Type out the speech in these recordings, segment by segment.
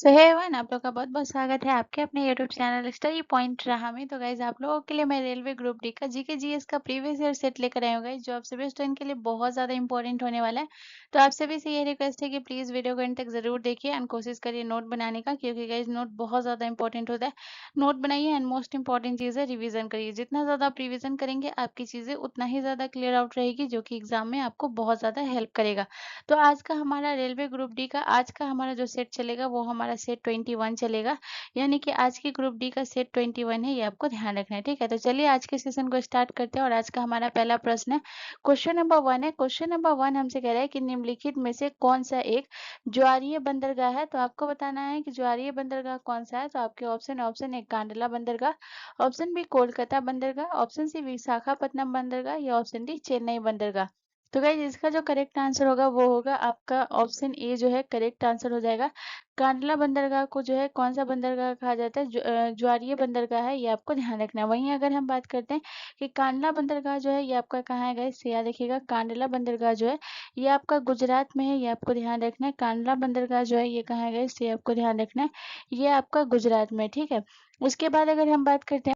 सो hey everyone, आप लोग का बहुत-बहुत स्वागत है आपके अपने यूट्यूब चैनल स्टडी पॉइंट राह में। तो गाइज़, आप लोगों के लिए मैं रेलवे ग्रुप डी का जीके जीएस का प्रीवियस ईयर सेट लेकर आई हूँ गाइज़, जो आप सभी स्टूडेंट के लिए बहुत ज़्यादा इंपॉर्टेंट होने वाला है। तो आप सभी से ये रिक्वेस्ट है कि प्लीज़ वीडियो को एंड तक ज़रूर देखिए एंड कोशिश करिए नोट बनाने का, क्योंकि गाइज़ नोट बहुत ज़्यादा इंपॉर्टेंट होता है। नोट बनाइए एंड मोस्ट इंपॉर्टेंट चीज़ है रिवीजन करिए। जितना ज़्यादा आप रिवीजन करेंगे, आपकी चीज़ें उतना ही ज़्यादा क्लियर आउट रहेगी, जो कि एग्ज़ाम में आपको बहुत ज़्यादा हेल्प करेगा। तो आज का हमारा रेलवे ग्रुप डी का आज का हमारा जो सेट चलेगा, वो हमारा सेट 21 चलेगा। यानी कि आज की ग्रुप डी का सेट 21 है, ये आपको ध्यान रखना है, ठीक है? तो चलिए आज के सेशन को स्टार्ट करते हैं और आज का हमारा पहला प्रश्न है। क्वेश्चन नंबर 1 है। क्वेश्चन नंबर 1 हमसे कह रहा है कि निम्नलिखित में से कौन-सा एक ज्वारीय बंदरगाह है? तो आपको बताना है कि ज्वारीय बंदरगाह कौन-सा है? तो आपके ऑप्शन ए कांडला बंदरगाह, ऑप्शन बी कोलकाता बंदरगाह, ऑप्शन सी विशाखापत्तनम बंदरगाह या ऑप्शन डी चेन्नई बंदरगाह। तो गाइस, इसका जो करेक्ट आंसर होगा वो होगा आपका ऑप्शन ए जो है करेक्ट आंसर हो जाएगा। कांडला बंदरगाह को जो है कौन-सा बंदरगाह कहा जाता है? ज्वारीय बंदरगाह है, ये आपको ध्यान रखना है। वहीं अगर हम बात करते हैं कि कांडला बंदरगाह जो है ये आपका कहाँ है गाइस? याद रखिएगा, कांडला बंदरगाह जो है ये आपका गुजरात में है, ये आपको ध्यान रखना है। कांडला बंदरगाह जो है ये कहाँ है गाइस? ये आपको ध्यान रखना है, ये आपका गुजरात में है, ठीक है? उसके बाद अगर हम बात करते हैं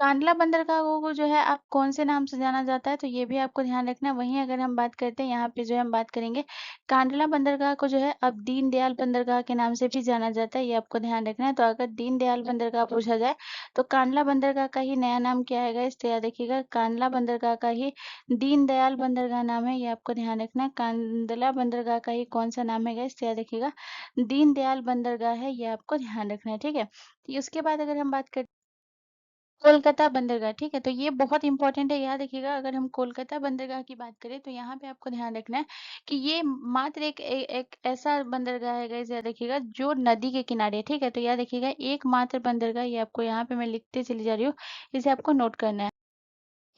कांडला बंदरगाह को जो है आप कौन से नाम से जाना जाता है, तो ये भी आपको ध्यान रखना है। वहीं अगर हम बात करते हैं यहाँ पे जो है हम बात करेंगे कांडला बंदरगाह को जो है अब दीनदयाल बंदरगाह के नाम से भी जाना जाता है, ये आपको ध्यान रखना है। तो अगर दीनदयाल बंदरगाह पूछा जाए तो कांडला बंदरगाह का ही नया नाम क्या है गाइस? तो याद रखिएगा, कांडला बंदरगाह का ही दीनदयाल बंदरगाह नाम है, ये आपको ध्यान रखना है। कांडला बंदरगाह का ही कौन सा नाम है गाइस? तो याद रखिएगा, दीनदयाल बंदरगाह है, ये आपको ध्यान रखना है, ठीक है? तो उसके बाद अगर हम बात करते कोलकाता बंदरगाह, ठीक है? तो ये बहुत इंपॉर्टेंट है, याद रखिएगा। अगर हम कोलकाता बंदरगाह की बात करें, तो यहाँ पे आपको ध्यान रखना है कि ये मात्र एक ऐसा बंदरगाह है गाइस, याद रखिएगा, जो नदी के किनारे है, ठीक है? तो याद रखिएगा, एकमात्र बंदरगाह, ये आपको यहाँ पे मैं लिखते चली जा रही हूँ, इसे आपको नोट करना है।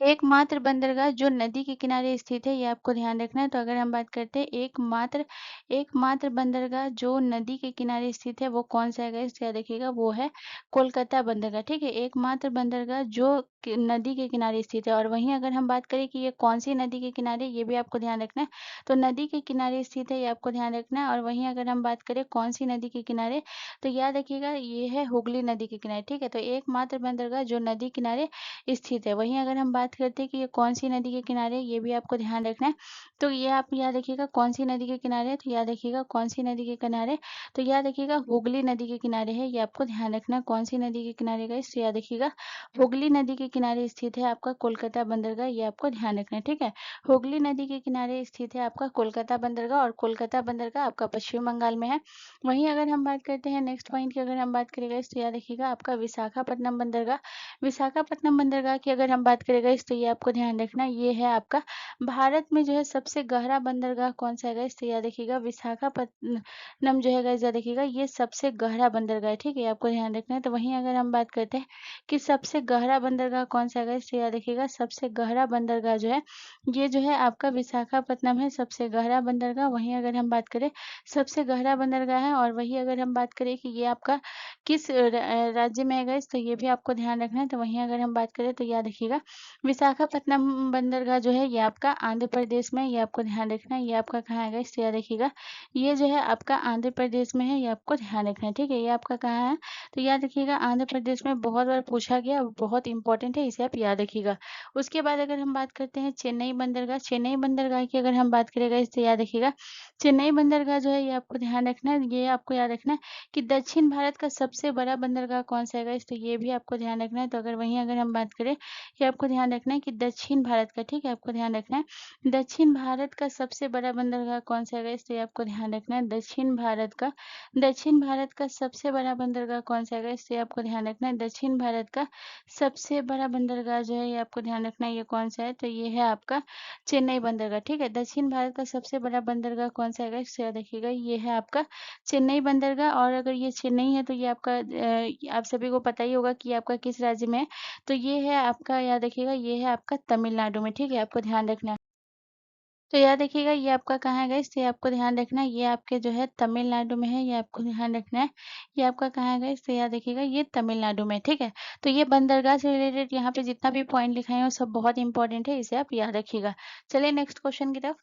एकमात्र बंदरगाह जो नदी के किनारे स्थित है, ये आपको ध्यान रखना है। तो अगर हम बात करते हैं एकमात्र एकमात्र बंदरगाह जो नदी के किनारे स्थित है, वो कौन-सा है गाइस? याद रखिएगा, वो है कोलकाता बंदरगाह, ठीक है? एकमात्र बंदरगाह जो नदी के किनारे स्थित है। और वहीं अगर हम बात करें कि ये कौन-सी नदी के किनारे, ये भी आपको ध्यान रखना है। तो नदी के किनारे स्थित है, ये आपको ध्यान रखना है। और वहीं अगर हम बात करें कौन-सी नदी के किनारे, तो याद रखिएगा, ये है हुगली नदी के किनारे, ठीक है? तो एकमात्र बंदरगाह जो नदी किनारे स्थित है। वहीं अगर हम बात करते हैं कि ये कौन-सी नदी के किनारे है, ये भी आपको ध्यान रखना है। तो ये आप याद रखिएगा, कौन-सी नदी के किनारे है, तो याद रखिएगा कौन-सी नदी के किनारे, तो याद रखिएगा हुगली नदी के किनारे है, ये आपको ध्यान रखना है। कौन-सी नदी के किनारे गाइस? तो याद रखिएगा, हुगली नदी के किनारे स्थित है आपका कोलकाता बंदरगाह, ये आपको ध्यान रखना है, ठीक है? हुगली नदी के किनारे स्थित है आपका कोलकाता बंदरगाह, और कोलकाता बंदरगाह आपका पश्चिम बंगाल में है। वहीं अगर हम बात करते हैं नेक्स्ट पॉइंट की, अगर हम बात करें गाइस, तो याद रखिएगा आपका विशाखापत्तनम बंदरगाह। विशाखापत्तनम बंदरगाह की अगर हम बात करें गाइस, तो ये आपको ध्यान रखना, ये है आपका भारत में जो है सबसे गहरा बंदरगाह कौन-सा है गाइस? तो याद रखिएगा, विशाखापत्तनम जो है गाइस, याद रखिएगा, ये सबसे गहरा बंदरगाह है, ठीक है? आपको ध्यान रखना है। तो वहीं अगर हम बात करते हैं कि सबसे गहरा बंदरगाह कौन-सा है गाइस? तो याद रखिएगा, सबसे गहरा बंदरगाह जो है, ये जो है आपका विशाखापत्तनम है, सबसे गहरा बंदरगाह। वहीं अगर हम बात करें सबसे गहरा बंदरगाह है, और वहीं अगर हम बात करें कि ये आपका किस राज्य में है गाइस, तो ये भी आपको ध्यान रखना है। तो वहीं अगर हम बात करें तो याद रखिएगा, विशाखापत्तनम बंदरगाह जो है ये आपका आंध्र प्रदेश में है, ये आपको ध्यान रखना है। ये आपका कहाँ है गाइस? तो याद रखिएगा, ये जो है आपका आंध्र प्रदेश में है, ये आपको ध्यान रखना है, ठीक है? ये आपका कहाँ है? तो याद रखिएगा, आंध्र प्रदेश में बहुत बार पूछा गया, बहुत इंपॉर्टेंट है, इसे आप याद रखिएगा। उसके बाद अगर हम बात करते हैं चेन्नई बंदरगाह, चेन्नई बंदरगाह की अगर हम बात करें गाइस, तो याद रखिएगा, चेन्नई बंदरगाह जो है ये आपको ध्यान रखना है, ये आपको याद रखना है कि दक्षिण भारत का सबसे बड़ा बंदरगाह कौन-सा है गाइस? तो ये भी आपको ध्यान रखना है। तो अगर वहीं अगर हम बात करें कि आपको ध्यान रखना है कि दक्षिण भारत का, ठीक है? आपको ध्यान रखना है, दक्षिण भारत का सबसे बड़ा बंदरगाह कौन-सा है गाइस? तो ये आपको ध्यान रखना है, दक्षिण भारत का सबसे बड़ा बंदरगाह कौन-सा है गाइस? तो ये आपको ध्यान रखना है, दक्षिण भारत का सबसे बड़ा बंदरगाह जो है ये आपको ध्यान रखना है, ये कौन-सा है? तो ये है आपका चेन्नई बंदरगाह, ठीक है? दक्षिण भारत का सबसे बड़ा बंदरगाह कौन-सा है गाइस? तो याद रखिएगा, ये है आपका चेन्नई बंदरगाह। और अगर ये चेन्नई है, तो ये आपका आप सभी को पता ही होगा कि ये आपका किस राज्य में है। तो ये है आपका, याद रखिएगा, ये है आपका तमिलनाडु में, ठीक है? आपको ध्यान रखना है। तो याद रखिएगा, ये आपका कहाँ है गाइस? तो ये आपको ध्यान रखना है, ये आपके जो है तमिलनाडु में है, ये आपको ध्यान रखना है। ये आपका कहाँ है गाइस? तो याद रखिएगा, ये तमिलनाडु में है, ठीक है? तो ये बंदरगाह से रिलेटेड यहाँ पे जितना भी पॉइंट लिखाए हैं, वो सब बहुत इंपॉर्टेंट है, इसे आप याद रखिएगा। चलिए नेक्स्ट क्वेश्चन की तरफ।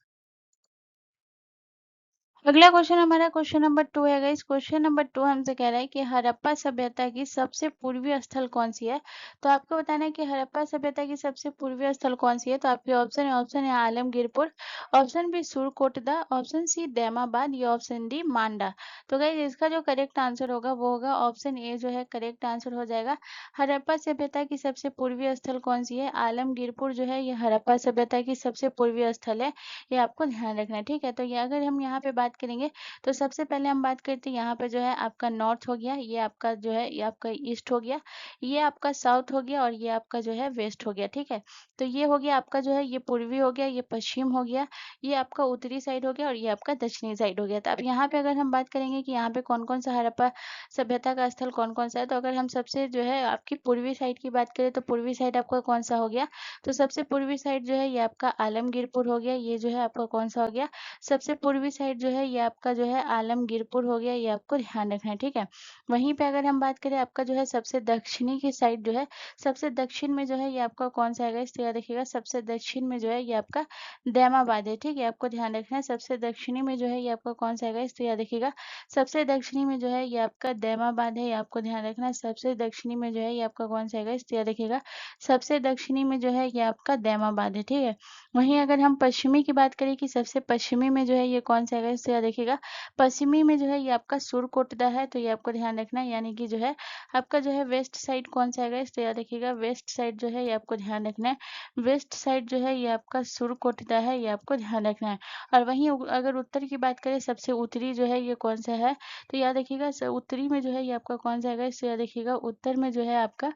अगला क्वेश्चन हमारा क्वेश्चन नंबर 2 है गाइस। क्वेश्चन नंबर 2 हमसे कह रहा है कि हड़प्पा सभ्यता की सबसे पूर्वी स्थल कौन सी है। तो आपको बताना है कि हड़प्पा सभ्यता की सबसे पूर्वी स्थल कौन सी है। तो आपके ऑप्शन है Alamgirpur, option B Surkotada, option C Daimabad या ऑप्शन डी मांडा। तो गाइस इसका जो करेक्ट आंसर होगा वो होगा ऑप्शन ए जो है करेक्ट आंसर हो जाएगा। हड़प्पा सभ्यता की सबसे पूर्वी स्थल कौन सी है। आलमगीरपुर जो है ये हड़प्पा सभ्यता की सबसे पूर्वी स्थल है। ये आपको ध्यान रखना है, ठीक है। तो ये अगर हम यहाँ पे बात करेंगे तो सबसे पहले हम बात करते हैं यहाँ पे जो है आपका नॉर्थ हो गया, ये आपका जो है ये आपका ईस्ट हो गया, ये आपका साउथ हो गया और ये आपका जो है वेस्ट हो गया, ठीक है। तो ये हो गया आपका जो है ये पूर्वी हो गया, ये पश्चिम हो गया, ये आपका उत्तरी साइड हो गया और ये आपका दक्षिणी साइड हो गया। तो अब यहाँ पे अगर हम बात करेंगे कि यहाँ पे कौन कौन सा हड़प्पा सभ्यता का स्थल कौन कौन सा है, तो अगर हम सबसे जो है आपकी पूर्वी साइड की बात करें तो पूर्वी साइड आपका कौन सा हो गया। तो सबसे पूर्वी साइड जो है ये आपका आलमगीरपुर हो गया, ये जो है आपका कौन सा हो गया। सबसे पूर्वी साइड जो है ये आपका जो है आलमगीरपुर हो गया, ये आपको ध्यान रखना है, ठीक है। वहीं पे अगर हम बात करें आपका जो है सबसे दक्षिणी की साइड जो है, सबसे दक्षिण में जो है ये आपका कौन सा आएगा, इस तरह देखिएगा। सबसे दक्षिण में जो है ये आपका दैमाबाद है, ठीक है। आपको ध्यान रखना है सबसे दक्षिणी में जो है ये आपका कौन सा आएगा, इस तरह देखिएगा। सबसे दक्षिणी में जो है ये आपका दैमाबाद है, ये आपको ध्यान रखना है। सबसे दक्षिणी में जो है ये आपका कौन सा आएगा, इस तरह देखिएगा। सबसे दक्षिणी में जो है ये आपका दैमाबाद है, ठीक है। वहीं अगर हम पश्चिमी की बात करें कि सबसे पश्चिमी में जो है ये कौन सा है, इससे देखिएगा। पश्चिमी में जो है ये आपका सुरकोटदा है, तो ये आपको ध्यान रखना है। यानी कि जो है आपका जो है वेस्ट साइड कौन सा है, इससे देखिएगा। वेस्ट साइड जो है ये आपको ध्यान रखना है। वेस्ट साइड जो है ये आपका सुरकोटदा है, ये आपको ध्यान रखना है। और वहीं अगर उत्तर की बात करें सबसे उत्तरी जो है ये कौन सा है, तो याद रखिएगा उत्तरी में जो है ये आपका कौन सा है, इससे देखिएगा। उत्तर में जो है आपका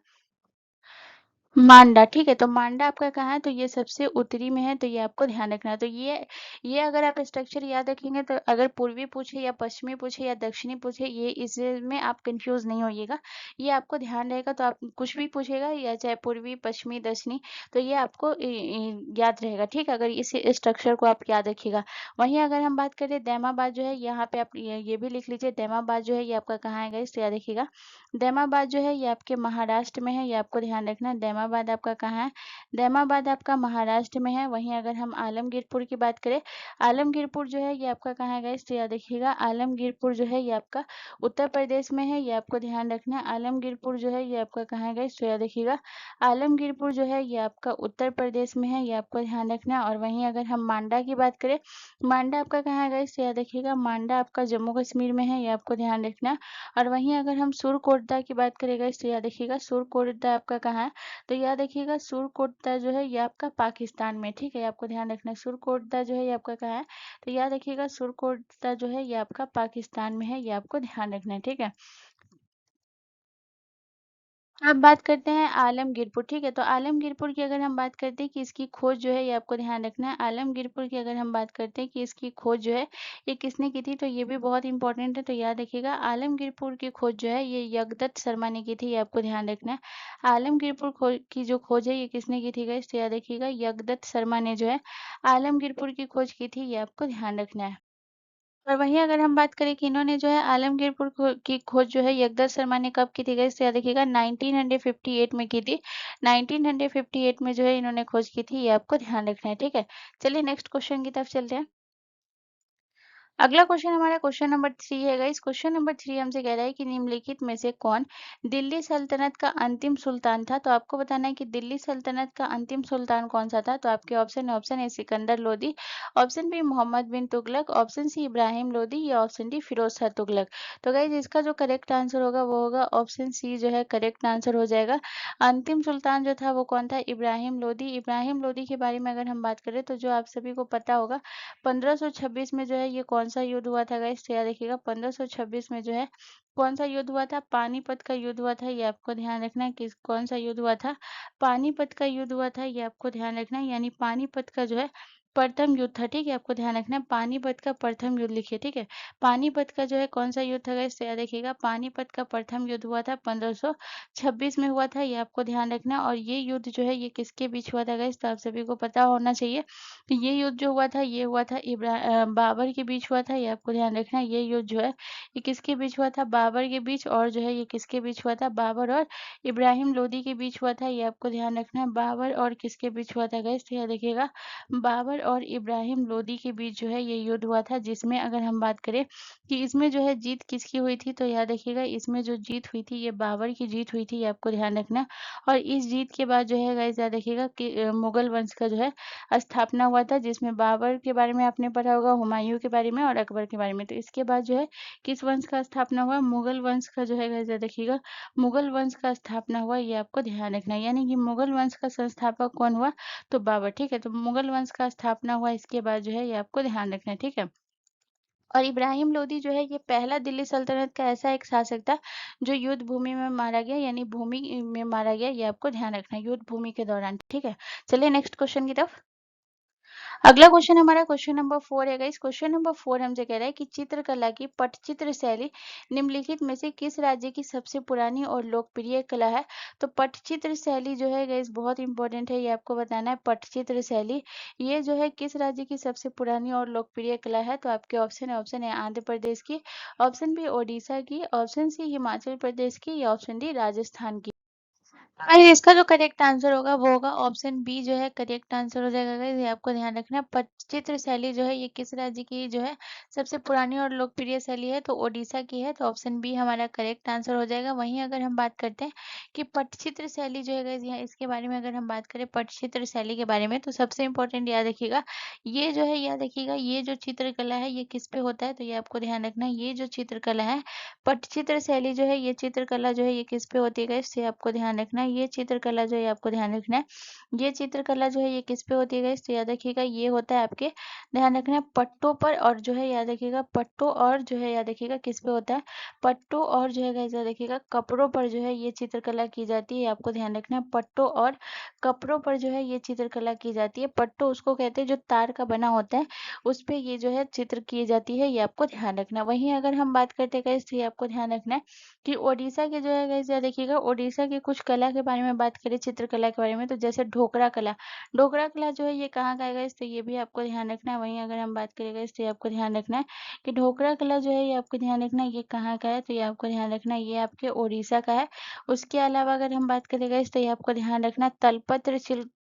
मांडा, ठीक है। तो मांडा आपका कहाँ है, तो ये सबसे उत्तरी में है, तो ये आपको ध्यान रखना है। तो ये अगर आप स्ट्रक्चर याद रखेंगे तो अगर पूर्वी पूछे या पश्चिमी पूछे या दक्षिणी पूछे, ये इसमें आप कंफ्यूज नहीं होइएगा। ये आपको ध्यान रहेगा, तो आप कुछ भी पूछेगा या चाहे पूर्वी पश्चिमी दक्षिणी, तो ये आपको याद रहेगा, ठीक है। अगर इस स्ट्रक्चर को आप याद रखिएगा। वहीं अगर हम बात करें दैमाबाद जो है, यहाँ पे आप ये भी लिख लीजिए। दैमाबाद जो है ये आपका कहाँ आएगा, इसे याद रखिएगा। दैमाबाद जो है ये आपके महाराष्ट्र में है, ये आपको ध्यान रखना है। दैमाबाद आपका कहाँ है, दैमाबाद आपका महाराष्ट्र में है। वहीं अगर हम आलमगीरपुर की बात करें, आलमगीरपुर जो है ये आपका कहाँ है गाइस, तो याद रखिएगा। आलमगीरपुर जो है ये आपका उत्तर प्रदेश में है, ये आपको ध्यान रखना है। आलमगीरपुर जो है ये आपका कहाँ है गाइस, तो याद रखिएगा। आलमगीरपुर जो है ये आपका उत्तर प्रदेश में है, ये आपको ध्यान रखना है। और वहीं अगर हम मांडा की बात करें, मांडा आपका कहाँ है गाइस, तो याद रखिएगा। मांडा आपका जम्मू कश्मीर में है, ये आपको ध्यान रखना है। और वहीं अगर हम सुरकोटदा की बात करेंगे तो याद रखिएगा सुरकोटदा आपका कहाँ है, तो याद रखिएगा सुरकोटदा जो है ये आपका पाकिस्तान में, ठीक है। आपको ध्यान रखना है सुरकोटदा जो है ये आपका कहाँ है, तो याद रखिएगा सुरकोटदा जो है ये आपका पाकिस्तान में है, ये आपको ध्यान रखना है, ठीक है। अब बात करते हैं आलमगीरपुर, ठीक है। तो आलमगीरपुर की अगर हम बात करते हैं कि इसकी खोज जो है ये आपको ध्यान रखना है। आलमगीरपुर की अगर हम बात करते हैं कि इसकी खोज जो है ये किसने की थी, तो ये भी बहुत इंपॉर्टेंट है, तो याद रखिएगा। आलमगीरपुर की खोज जो है ये यगदत्त शर्मा ने की थी, ये आपको ध्यान रखना है। आलमगीरपुर की जो खोज है ये किसने की थी गाइस, तो याद रखिएगा यगदत्त शर्मा ने जो है आलमगीरपुर की खोज की थी, ये आपको ध्यान रखना है। और वहीं अगर हम बात करें कि इन्होंने जो है आलमगीरपुर की खोज जो है यगदत्त शर्मा ने कब की थी गाइस, तो याद रखिएगा 1958 में की थी। 1958 में जो है इन्होंने खोज की थी, ये आपको ध्यान रखना है, ठीक है। चलिए नेक्स्ट क्वेश्चन की तरफ चलते हैं। अगला क्वेश्चन हमारा क्वेश्चन नंबर 3 है गाइस। क्वेश्चन नंबर 3 हमसे कह रहा है कि निम्नलिखित में से कौन दिल्ली सल्तनत का अंतिम सुल्तान था। तो आपको बताना है कि दिल्ली सल्तनत का अंतिम सुल्तान कौन सा था। तो आपके ऑप्शन है, option A Sikandar Lodi, option B Muhammad bin Tughlaq, option C Ibrahim Lodi या ऑप्शन डी फिरोज शाह तुगलक। तो गाइस इसका जो करेक्ट आंसर होगा वो होगा ऑप्शन सी जो है करेक्ट आंसर हो जाएगा। अंतिम सुल्तान जो था वो कौन था, इब्राहिम लोदी। इब्राहिम लोदी के बारे में अगर हम बात करें तो जो आप सभी को पता होगा 1526 में जो है ये कौन सा युद्ध हुआ था गाइस, तो याद रखिएगा 1526 में जो है कौन सा युद्ध हुआ था, पानीपत का युद्ध हुआ था, ये आपको ध्यान रखना है। किस कौन सा युद्ध हुआ था, पानीपत का युद्ध हुआ था, ये आपको ध्यान रखना है। यानी पानीपत का जो है प्रथम युद्ध था, ठीक है। आपको ध्यान रखना है पानीपत का प्रथम युद्ध लिखिए, ठीक है। पानीपत का जो है कौन सा युद्ध था गाइस, तो याद रखिएगा पानीपत का प्रथम युद्ध हुआ था 1526 में हुआ था, ये आपको ध्यान रखना है। और ये युद्ध जो है ये किसके बीच हुआ था गाइस, तो आप सभी को पता होना चाहिए। तो ये युद्ध जो हुआ था ये हुआ था बाबर के बीच हुआ था, ये आपको ध्यान रखना है। ये युद्ध जो है ये किसके बीच हुआ था, बाबर के बीच। और जो है ये किसके बीच हुआ था, बाबर और इब्राहिम लोदी के बीच हुआ था, ये आपको ध्यान रखना है। बाबर और किसके बीच हुआ था गाइस, तो याद रखिएगा बाबर और इब्राहिम लोदी के बीच जो है ये युद्ध हुआ था, जिसमें अगर हम बात करें कि इसमें जो है जीत किसकी हुई थी, तो याद रखिएगा इसमें जो जीत हुई थी ये बाबर की जीत हुई थी, ये आपको ध्यान रखना। और इस जीत के बाद जो है गाइस याद रखिएगा कि मुगल वंश का जो है स्थापना हुआ था, जिसमें बाबर के बारे में आपने पढ़ा होगा, हुमायूं के बारे में और अकबर के बारे में। तो इसके बाद जो है किस वंश का स्थापना हुआ, मुगल वंश का जो है गाइस याद रखिएगा मुगल वंश का स्थापना हुआ, ये आपको ध्यान रखना है। यानी कि मुगल वंश का संस्थापक कौन हुआ, तो बाबर। ठीक है, तो मुगल वंश का स्थापना हुआ, इसके बाद जो है ये आपको ध्यान रखना है। ठीक है, और इब्राहिम लोदी जो है ये पहला दिल्ली सल्तनत का ऐसा एक शासक था जो युद्ध भूमि में मारा गया, यानी भूमि में मारा गया, ये आपको ध्यान रखना है, युद्ध भूमि के दौरान। ठीक है, चलिए नेक्स्ट क्वेश्चन की तरफ। अगला क्वेश्चन हमारा क्वेश्चन नंबर 4 है गाइस। क्वेश्चन नंबर 4 हमसे कह रहा है कि चित्रकला की पटचित्र शैली निम्नलिखित में से किस राज्य की सबसे पुरानी और लोकप्रिय कला है। तो पटचित्र शैली जो है गाइस बहुत इंपॉर्टेंट है, ये आपको बताना है। पटचित्र शैली ये जो है किस राज्य की सबसे पुरानी और लोकप्रिय कला है, तो आपके ऑप्शन है, ऑप्शन ए आंध्र प्रदेश की, ऑप्शन बी ओडिशा की, ऑप्शन सी हिमाचल प्रदेश की, या ऑप्शन डी राजस्थान की। गाइस इसका जो करेक्ट आंसर होगा वो होगा ऑप्शन बी, जो है करेक्ट आंसर हो जाएगा गाइस। ये आपको ध्यान रखना है, पटचित्र शैली जो है ये किस राज्य की जो है सबसे पुरानी और लोकप्रिय शैली है, तो ओडिशा की है। तो ऑप्शन बी हमारा करेक्ट आंसर हो जाएगा। वहीं अगर हम बात करते हैं कि पटचित्र शैली जो है गाइस, यहाँ इसके बारे में अगर हम बात करें पटचित्र शैली के बारे में, तो सबसे इंपॉर्टेंट याद रखिएगा ये जो है, याद रखिएगा ये जो चित्रकला है ये किस पे होता है, तो ये आपको ध्यान रखना है। ये जो चित्रकला है पटचित्र शैली जो है, ये चित्रकला जो है ये किस पे होती है गाइस, इससे आपको ध्यान रखना है। ये चित्रकला जो है आपको ध्यान रखना है, ये चित्रकला जो है ये किस पे होती है गाइस, तो याद रखिएगा ये होता है आपके, ध्यान रखना है, पट्टों पर। और जो है याद रखिएगा पट्टों और जो है याद रखिएगा किस पे होता है, पट्टों और जो है गाइस याद रखिएगा कपड़ों पर जो है ये चित्रकला की जाती है। आपको ध्यान रखना है पट्टों और कपड़ों पर जो है ये चित्रकला की जाती है। पट्टों उसको कहते हैं जो तार का बना होता है, उस पे ये जो है चित्र की जाती है, ये आपको ध्यान रखना। वहीं अगर हम बात करते हैं गाइस, तो ये आपको ध्यान रखना है कि ओडिशा के जो है गाइस याद रखिएगा ओडिशा की कुछ कला के बारे में बात करें, चित्रकला के बारे में, तो जैसे ढोकरा कला, ढोकरा कला जो है ये कहाँ का है गाइस, तो ये भी आपको ध्यान रखना है। वहीं अगर हम बात करें गाइस, तो ये आपको ध्यान रखना है कि ढोकरा कला जो है ये आपको ध्यान रखना है ये कहाँ का है, तो ये आपको ध्यान रखना है ये आपके ओडिशा का है। उसके अलावा अगर हम बात करें गाइस, तो ये आपको ध्यान रखना है तलपत्र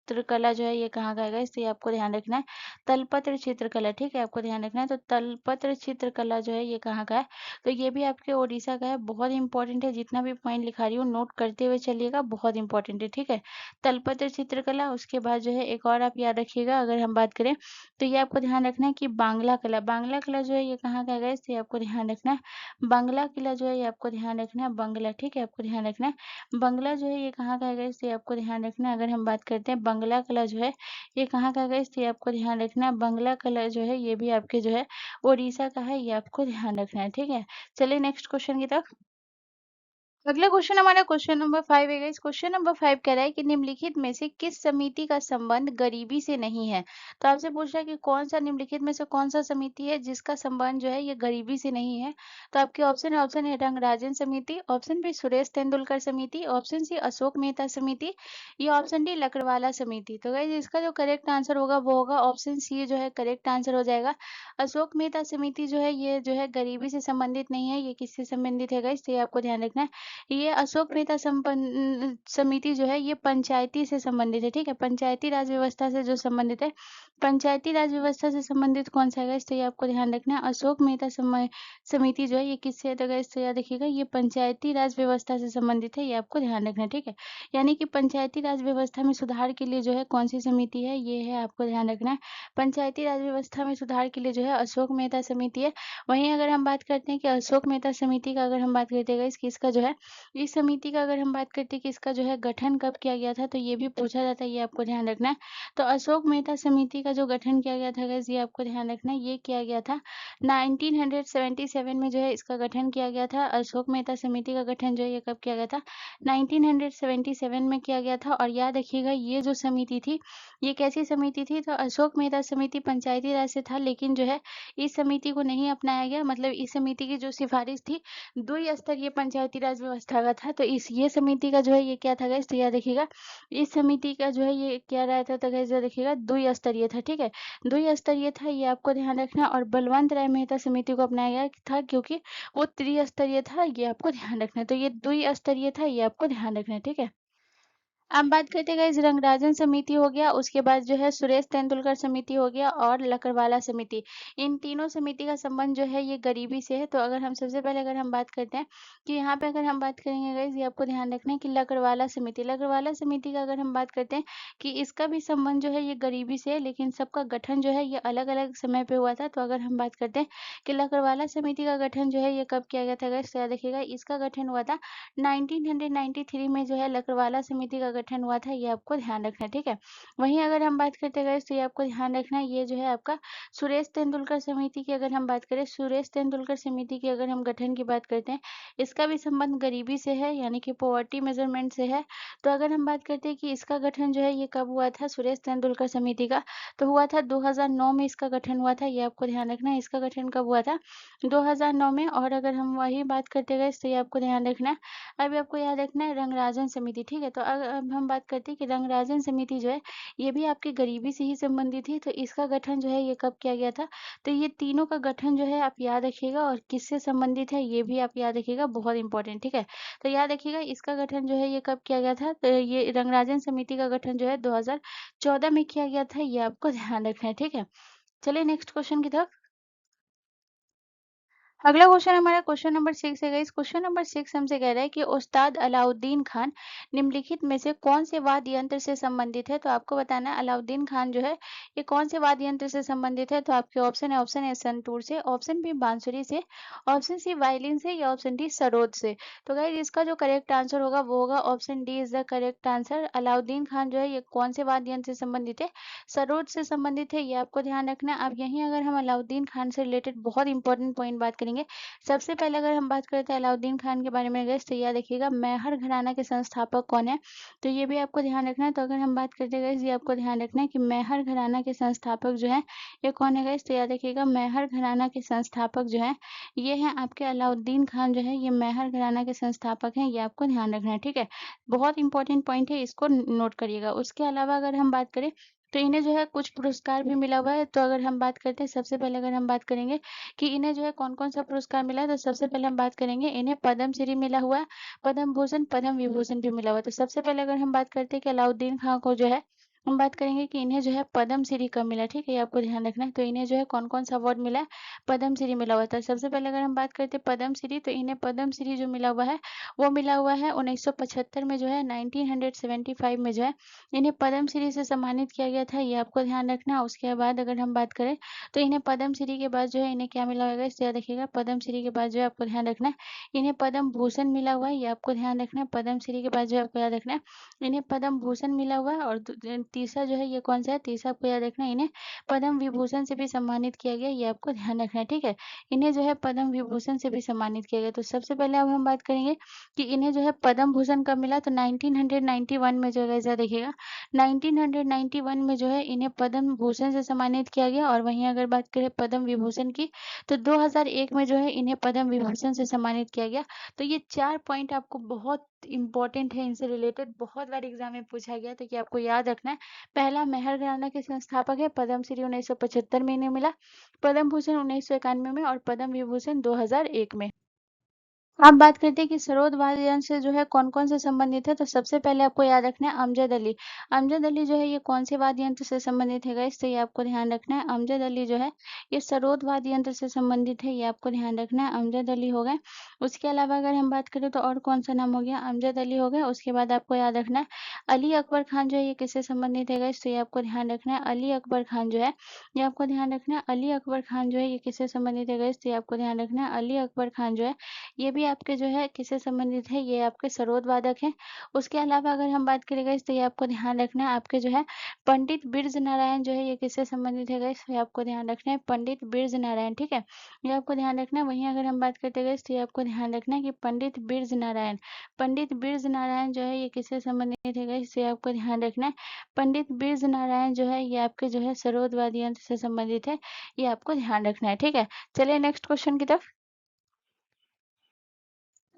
चित्रकला जो है ये कहाँ का है गाइस, तो ये आपको ध्यान रखना है तलपत्र चित्रकला। ठीक है, आपको ध्यान रखना है। तो तलपत्र चित्रकला जो है ये कहाँ का है, तो ये भी आपके ओडिशा का है। बहुत इंपॉर्टेंट है, जितना भी पॉइंट लिखा रही हूँ नोट करते हुए चलिएगा, बहुत इंपॉर्टेंट है। ठीक है, तलपत्र चित्रकला। उसके बाद जो है एक और आप याद रखिएगा, अगर हम बात करें तो ये आपको ध्यान रखना है कि बांग्ला कला, बांग्ला कला जो है ये कहाँ का है गाइस, तो ये आपको ध्यान रखना है बांग्ला किला जो है ये आपको ध्यान रखना है बंगला। ठीक है, आपको ध्यान रखना है बंगला जो है ये कहाँ का है गाइस, तो ये आपको ध्यान रखना है। अगर हम बात करते हैं बंगला कला जो है ये कहाँ का है गाइस, तो ये आपको ध्यान रखना है बंगला कला जो है ये भी आपके जो है ओडिशा का है, ये आपको ध्यान रखना है। ठीक है, चलिए नेक्स्ट क्वेश्चन की तरफ। अगला क्वेश्चन हमारा क्वेश्चन नंबर 5 है गाइस। क्वेश्चन नंबर 5 कह रहा है कि निम्नलिखित में से किस समिति का संबंध गरीबी से नहीं है। तो आपसे पूछ रहा है कि कौन सा निम्नलिखित में से कौन सा समिति है जिसका संबंध जो है ये गरीबी से नहीं है। तो आपके ऑप्शन है, ऑप्शन ए रंगराजन समिति, ऑप्शन बी सुरेश तेंदुलकर समिति, ऑप्शन सी अशोक मेहता समिति, या ऑप्शन डी लकड़वाला समिति। तो गाइस इसका जो करेक्ट आंसर होगा वो होगा ऑप्शन सी, जो है करेक्ट आंसर हो जाएगा। अशोक मेहता समिति जो है ये जो है गरीबी से संबंधित नहीं है, ये किससे संबंधित है गाइस, तो ये आपको ध्यान रखना है। ये अशोक मेहता समिति जो है ये पंचायती से संबंधित है। ठीक है, पंचायती राज व्यवस्था से जो संबंधित है, पंचायती राज व्यवस्था से संबंधित कौन सा है गाइस, तो ये आपको ध्यान रखना है। अशोक मेहता समिति जो है ये किससे है, तो गाइस तो याद रखिएगा ये पंचायती राज व्यवस्था से संबंधित है, ये आपको ध्यान रखना है। ठीक है, यानी कि पंचायती राज व्यवस्था में सुधार के लिए जो है कौन सी समिति है, ये है, आपको ध्यान रखना है। पंचायती राज व्यवस्था में सुधार के लिए जो है अशोक मेहता समिति है। वहीं अगर हम बात करते हैं कि अशोक मेहता समिति का अगर हम बात करते हैं गाइस किसका जो है, इस समिति का अगर हम बात करते हैं कि इसका जो है गठन कब किया गया था, तो ये भी पूछा जाता है, ये आपको ध्यान रखना है। तो अशोक मेहता समिति का जो गठन किया गया था गाइस, ये आपको ध्यान रखना है, ये किया गया था 1977 में जो है इसका गठन किया गया था। अशोक मेहता समिति का गठन जो है ये कब किया गया था, 1977 में किया गया था। और याद रखिएगा ये जो समिति थी ये कैसी समिति थी, तो अशोक मेहता समिति पंचायती राज से था, लेकिन जो है इस समिति को नहीं अपनाया गया। मतलब इस समिति की जो सिफारिश थी द्विस्तरीय पंचायती राज व्यवस्था का था। तो इस ये समिति का जो है ये क्या था गाइस, तो याद रखिएगा इस समिति का जो है ये क्या रहता था गाइस, याद रखिएगा द्विस्तरीय था। ठीक है, द्विस्तरीय था, ये आपको ध्यान रखना। और बलवंत राय मेहता समिति को अपनाया गया था क्योंकि वो त्रिस्तरीय था, ये आपको ध्यान रखना है। तो ये द्विस्तरीय था, ये आपको ध्यान रखना है। ठीक है, अब बात करते हैं गाइस, रंगराजन समिति हो गया, उसके बाद जो है सुरेश तेंदुलकर समिति हो गया और लकड़वाला समिति। इन तीनों समिति का संबंध जो है ये गरीबी से है। तो अगर हम सबसे पहले अगर हम बात करते हैं कि यहाँ पे अगर हम बात करेंगे गाइस, ये आपको ध्यान रखना है कि लकड़वाला समिति का अगर हम बात करते हैं कि इसका भी संबंध जो है ये गरीबी से है, लेकिन सबका गठन जो है ये अलग-अलग समय पे हुआ था। तो अगर हम बात करते हैं कि लकड़वाला समिति का गठन जो है ये कब किया गया था गाइस, तो याद रखिएगा इसका गठन हुआ था 1993 में जो है लकड़वाला समिति का गठन हुआ था, ये आपको ध्यान रखना है, ठीक है। वहीं अगर हम बात करते हैं गाइस, तो ये आपको ध्यान रखना है, ये जो है आपका सुरेश तेंदुलकर समिति की अगर हम बात करें, सुरेश तेंदुलकर समिति की अगर हम गठन की बात करते हैं, इसका भी संबंध गरीबी से है, यानी कि पॉवर्टी मेजरमेंट से है। तो अगर हम बात करते हैं कि इसका गठन जो है ये कब हुआ था सुरेश तेंदुलकर समिति का, तो हुआ था 2009 में इसका गठन हुआ था, ये आपको ध्यान रखना है। इसका गठन कब हुआ था? 2009 में। और अगर हम वही बात करते गए तो ये आपको ध्यान रखना है, अभी आपको याद रखना है रंगराजन समिति, ठीक है। तो अब हम बात करते हैं कि रंगराजन समिति जो है ये भी आपकी गरीबी से ही संबंधित थी। तो इसका गठन जो है ये कब किया गया था? तो ये तीनों का गठन जो है आप याद रखिएगा, और किससे संबंधित है ये भी आप याद रखिएगा, बहुत इंपॉर्टेंट, ठीक है। तो याद रखिएगा इसका गठन जो है ये कब किया गया था, तो ये रंगराजन समिति का गठन जो है 2014 में किया गया था, ये आपको ध्यान रखना है, ठीक है। चलिए नेक्स्ट क्वेश्चन की तरफ। अगला क्वेश्चन हमारा क्वेश्चन नंबर 6 है गाइस। क्वेश्चन नंबर 6 हमसे कह रहा है कि उस्ताद अलाउद्दीन खान निम्नलिखित में से कौन से वाद्य यंत्र से संबंधित है। तो आपको बताना है अलाउद्दीन खान जो है ये कौन से वाद्य यंत्र से संबंधित है। तो आपके ऑप्शन है, ऑप्शन ए संतूर से, ऑप्शन बी बांसुरी से, ऑप्शन सी वायलिन से, या ऑप्शन डी सरोद से। तो गाइस इसका जो करेक्ट आंसर होगा वो होगा option D is the correct answer. Alauddin Khan जो है ये कौन से वाद्य यंत्र से संबंधित है? सरोद से संबंधित है, ये आपको ध्यान रखना है। अब यहीं अगर हम अलाउद्दीन खान से रिलेटेड बहुत इंपॉर्टेंट पॉइंट बात करेंगे। सबसे पहले अगर हम बात करते हैं अलाउद्दीन खान के बारे में गाइस, तो याद रखिएगा मैहर घराना के संस्थापक कौन है, तो ये भी आपको ध्यान रखना है। तो अगर हम बात करते हैं गाइस, ये आपको ध्यान रखना है कि मैहर घराना के संस्थापक जो है ये कौन है गाइस, तो याद रखिएगा मैहर घराना के संस्थापक जो है ये हैं आपके अलाउद्दीन खान जो है ये मैहर घराना के संस्थापक हैं, ये आपको ध्यान रखना है, ठीक है। बहुत इंपॉर्टेंट पॉइंट है, इसको नोट करिएगा। उसके अलावा अगर हम बात करें तो इन्हें जो है कुछ पुरस्कार भी मिला हुआ है। तो अगर हम बात करते हैं सबसे पहले अगर हम बात करेंगे कि इन्हें जो है कौन-कौन सा पुरस्कार मिला है, तो सबसे पहले हम बात करेंगे इन्हें पद्मश्री मिला हुआ है, पद्म भूषण, पद्म विभूषण भी मिला हुआ है। तो सबसे पहले अगर हम बात करते हैं कि अलाउद्दीन खां को जो है हम बात करेंगे कि इन्हें जो है पद्मश्री कब मिला, ठीक है, ये आपको ध्यान रखना है। तो इन्हें जो है कौन-कौन सा अवार्ड मिला है, पद्मश्री मिला हुआ था। सबसे पहले अगर हम बात करते हैं पद्मश्री, तो इन्हें पद्मश्री जो मिला हुआ है वो मिला हुआ है 1975 में जो है 1975 में जो है इन्हें पद्मश्री से सम्मानित किया गया था, ये आपको ध्यान रखना है। उसके बाद अगर हम बात करें तो इन्हें पद्मश्री के बाद जो है इन्हें क्या मिला होगा, इससे याद रखिएगा। पद्मश्री के बाद जो है आपको ध्यान रखना है इन्हें पद्म भूषण मिला हुआ है, ये आपको ध्यान रखना है। पद्मश्री के बाद जो है आपको याद रखना है इन्हें पद्म भूषण मिला हुआ है। और तीसरा जो है ये कौन सा है, तीसरा आपको याद रखना है इन्हें पद्म विभूषण से भी सम्मानित किया गया, ये आपको ध्यान रखना है, ठीक है। इन्हें जो है पद्म विभूषण से भी सम्मानित किया गया। तो सबसे पहले अब हम बात करेंगे कि इन्हें जो है पद्म भूषण कब मिला, तो 1991 में जो है ऐसा देखिएगा 1991 में जो है इन्हें पद्म भूषण से सम्मानित किया गया। और वहीं अगर बात करें पद्म विभूषण की, तो 2001 में जो है इन्हें पद्म विभूषण से सम्मानित किया गया। तो ये 4 पॉइंट आपको बहुत इंपॉर्टेंट है, इनसे रिलेटेड बहुत बार एग्जाम में पूछा गया, तो ये आपको याद रखना है। पहला मेहर घराना के संस्थापक है, पद्मश्री 1975 में इन्हें मिला, पद्म भूषण 1991 में और पद्म विभूषण 2001 में। अब बात करते हैं कि सरोद वादि यंत्र से जो है कौन-कौन से संबंधित है। तो सबसे पहले आपको याद रखना है अमजद अली। अमजद अली जो है ये कौन से वाद्य यंत्र से संबंधित है गाइस, तो ये आपको ध्यान रखना है। अमजद अली जो है ये सरोद वाद्य यंत्र से संबंधित है, ये आपको ध्यान रखना है। अमजद अली हो गए। उसके अलावा अगर हम बात करें तो और कौन सा नाम हो गया, अमजद अली हो गए। उसके बाद आपको याद रखना है अली अकबर खान जो है ये किससे संबंधित है गाइस, तो ये आपको ध्यान रखना है। अली अकबर खान जो है ये आपको ध्यान रखना है। अली अकबर खान जो है ये किससे संबंधित है गाइस, तो ये आपको ध्यान रखना है। अली अकबर खान जो है ये भी आपके जो है किससे संबंधित है, ये आपके सरोद वादक हैं। उसके अलावा अगर हम बात करें गाइस, तो ये आपको ध्यान रखना है आपके जो है पंडित बिरज नारायण जो है ये किससे संबंधित है गाइस, ये आपको ध्यान रखना है पंडित बिरज नारायण, ठीक है, ये आपको ध्यान रखना है। वहीं अगर हम बात करते हैं गाइस, तो ये आपको ध्यान रखना है कि पंडित बिरज नारायण जो है ये किससे संबंधित है गाइस, ये आपको ध्यान रखना है। पंडित बिरज नारायण जो है ये आपके जो है सरोद वादी यंत्र से संबंधित है, ये आपको ध्यान रखना है, ठीक है। चलिए नेक्स्ट क्वेश्चन की तरफ।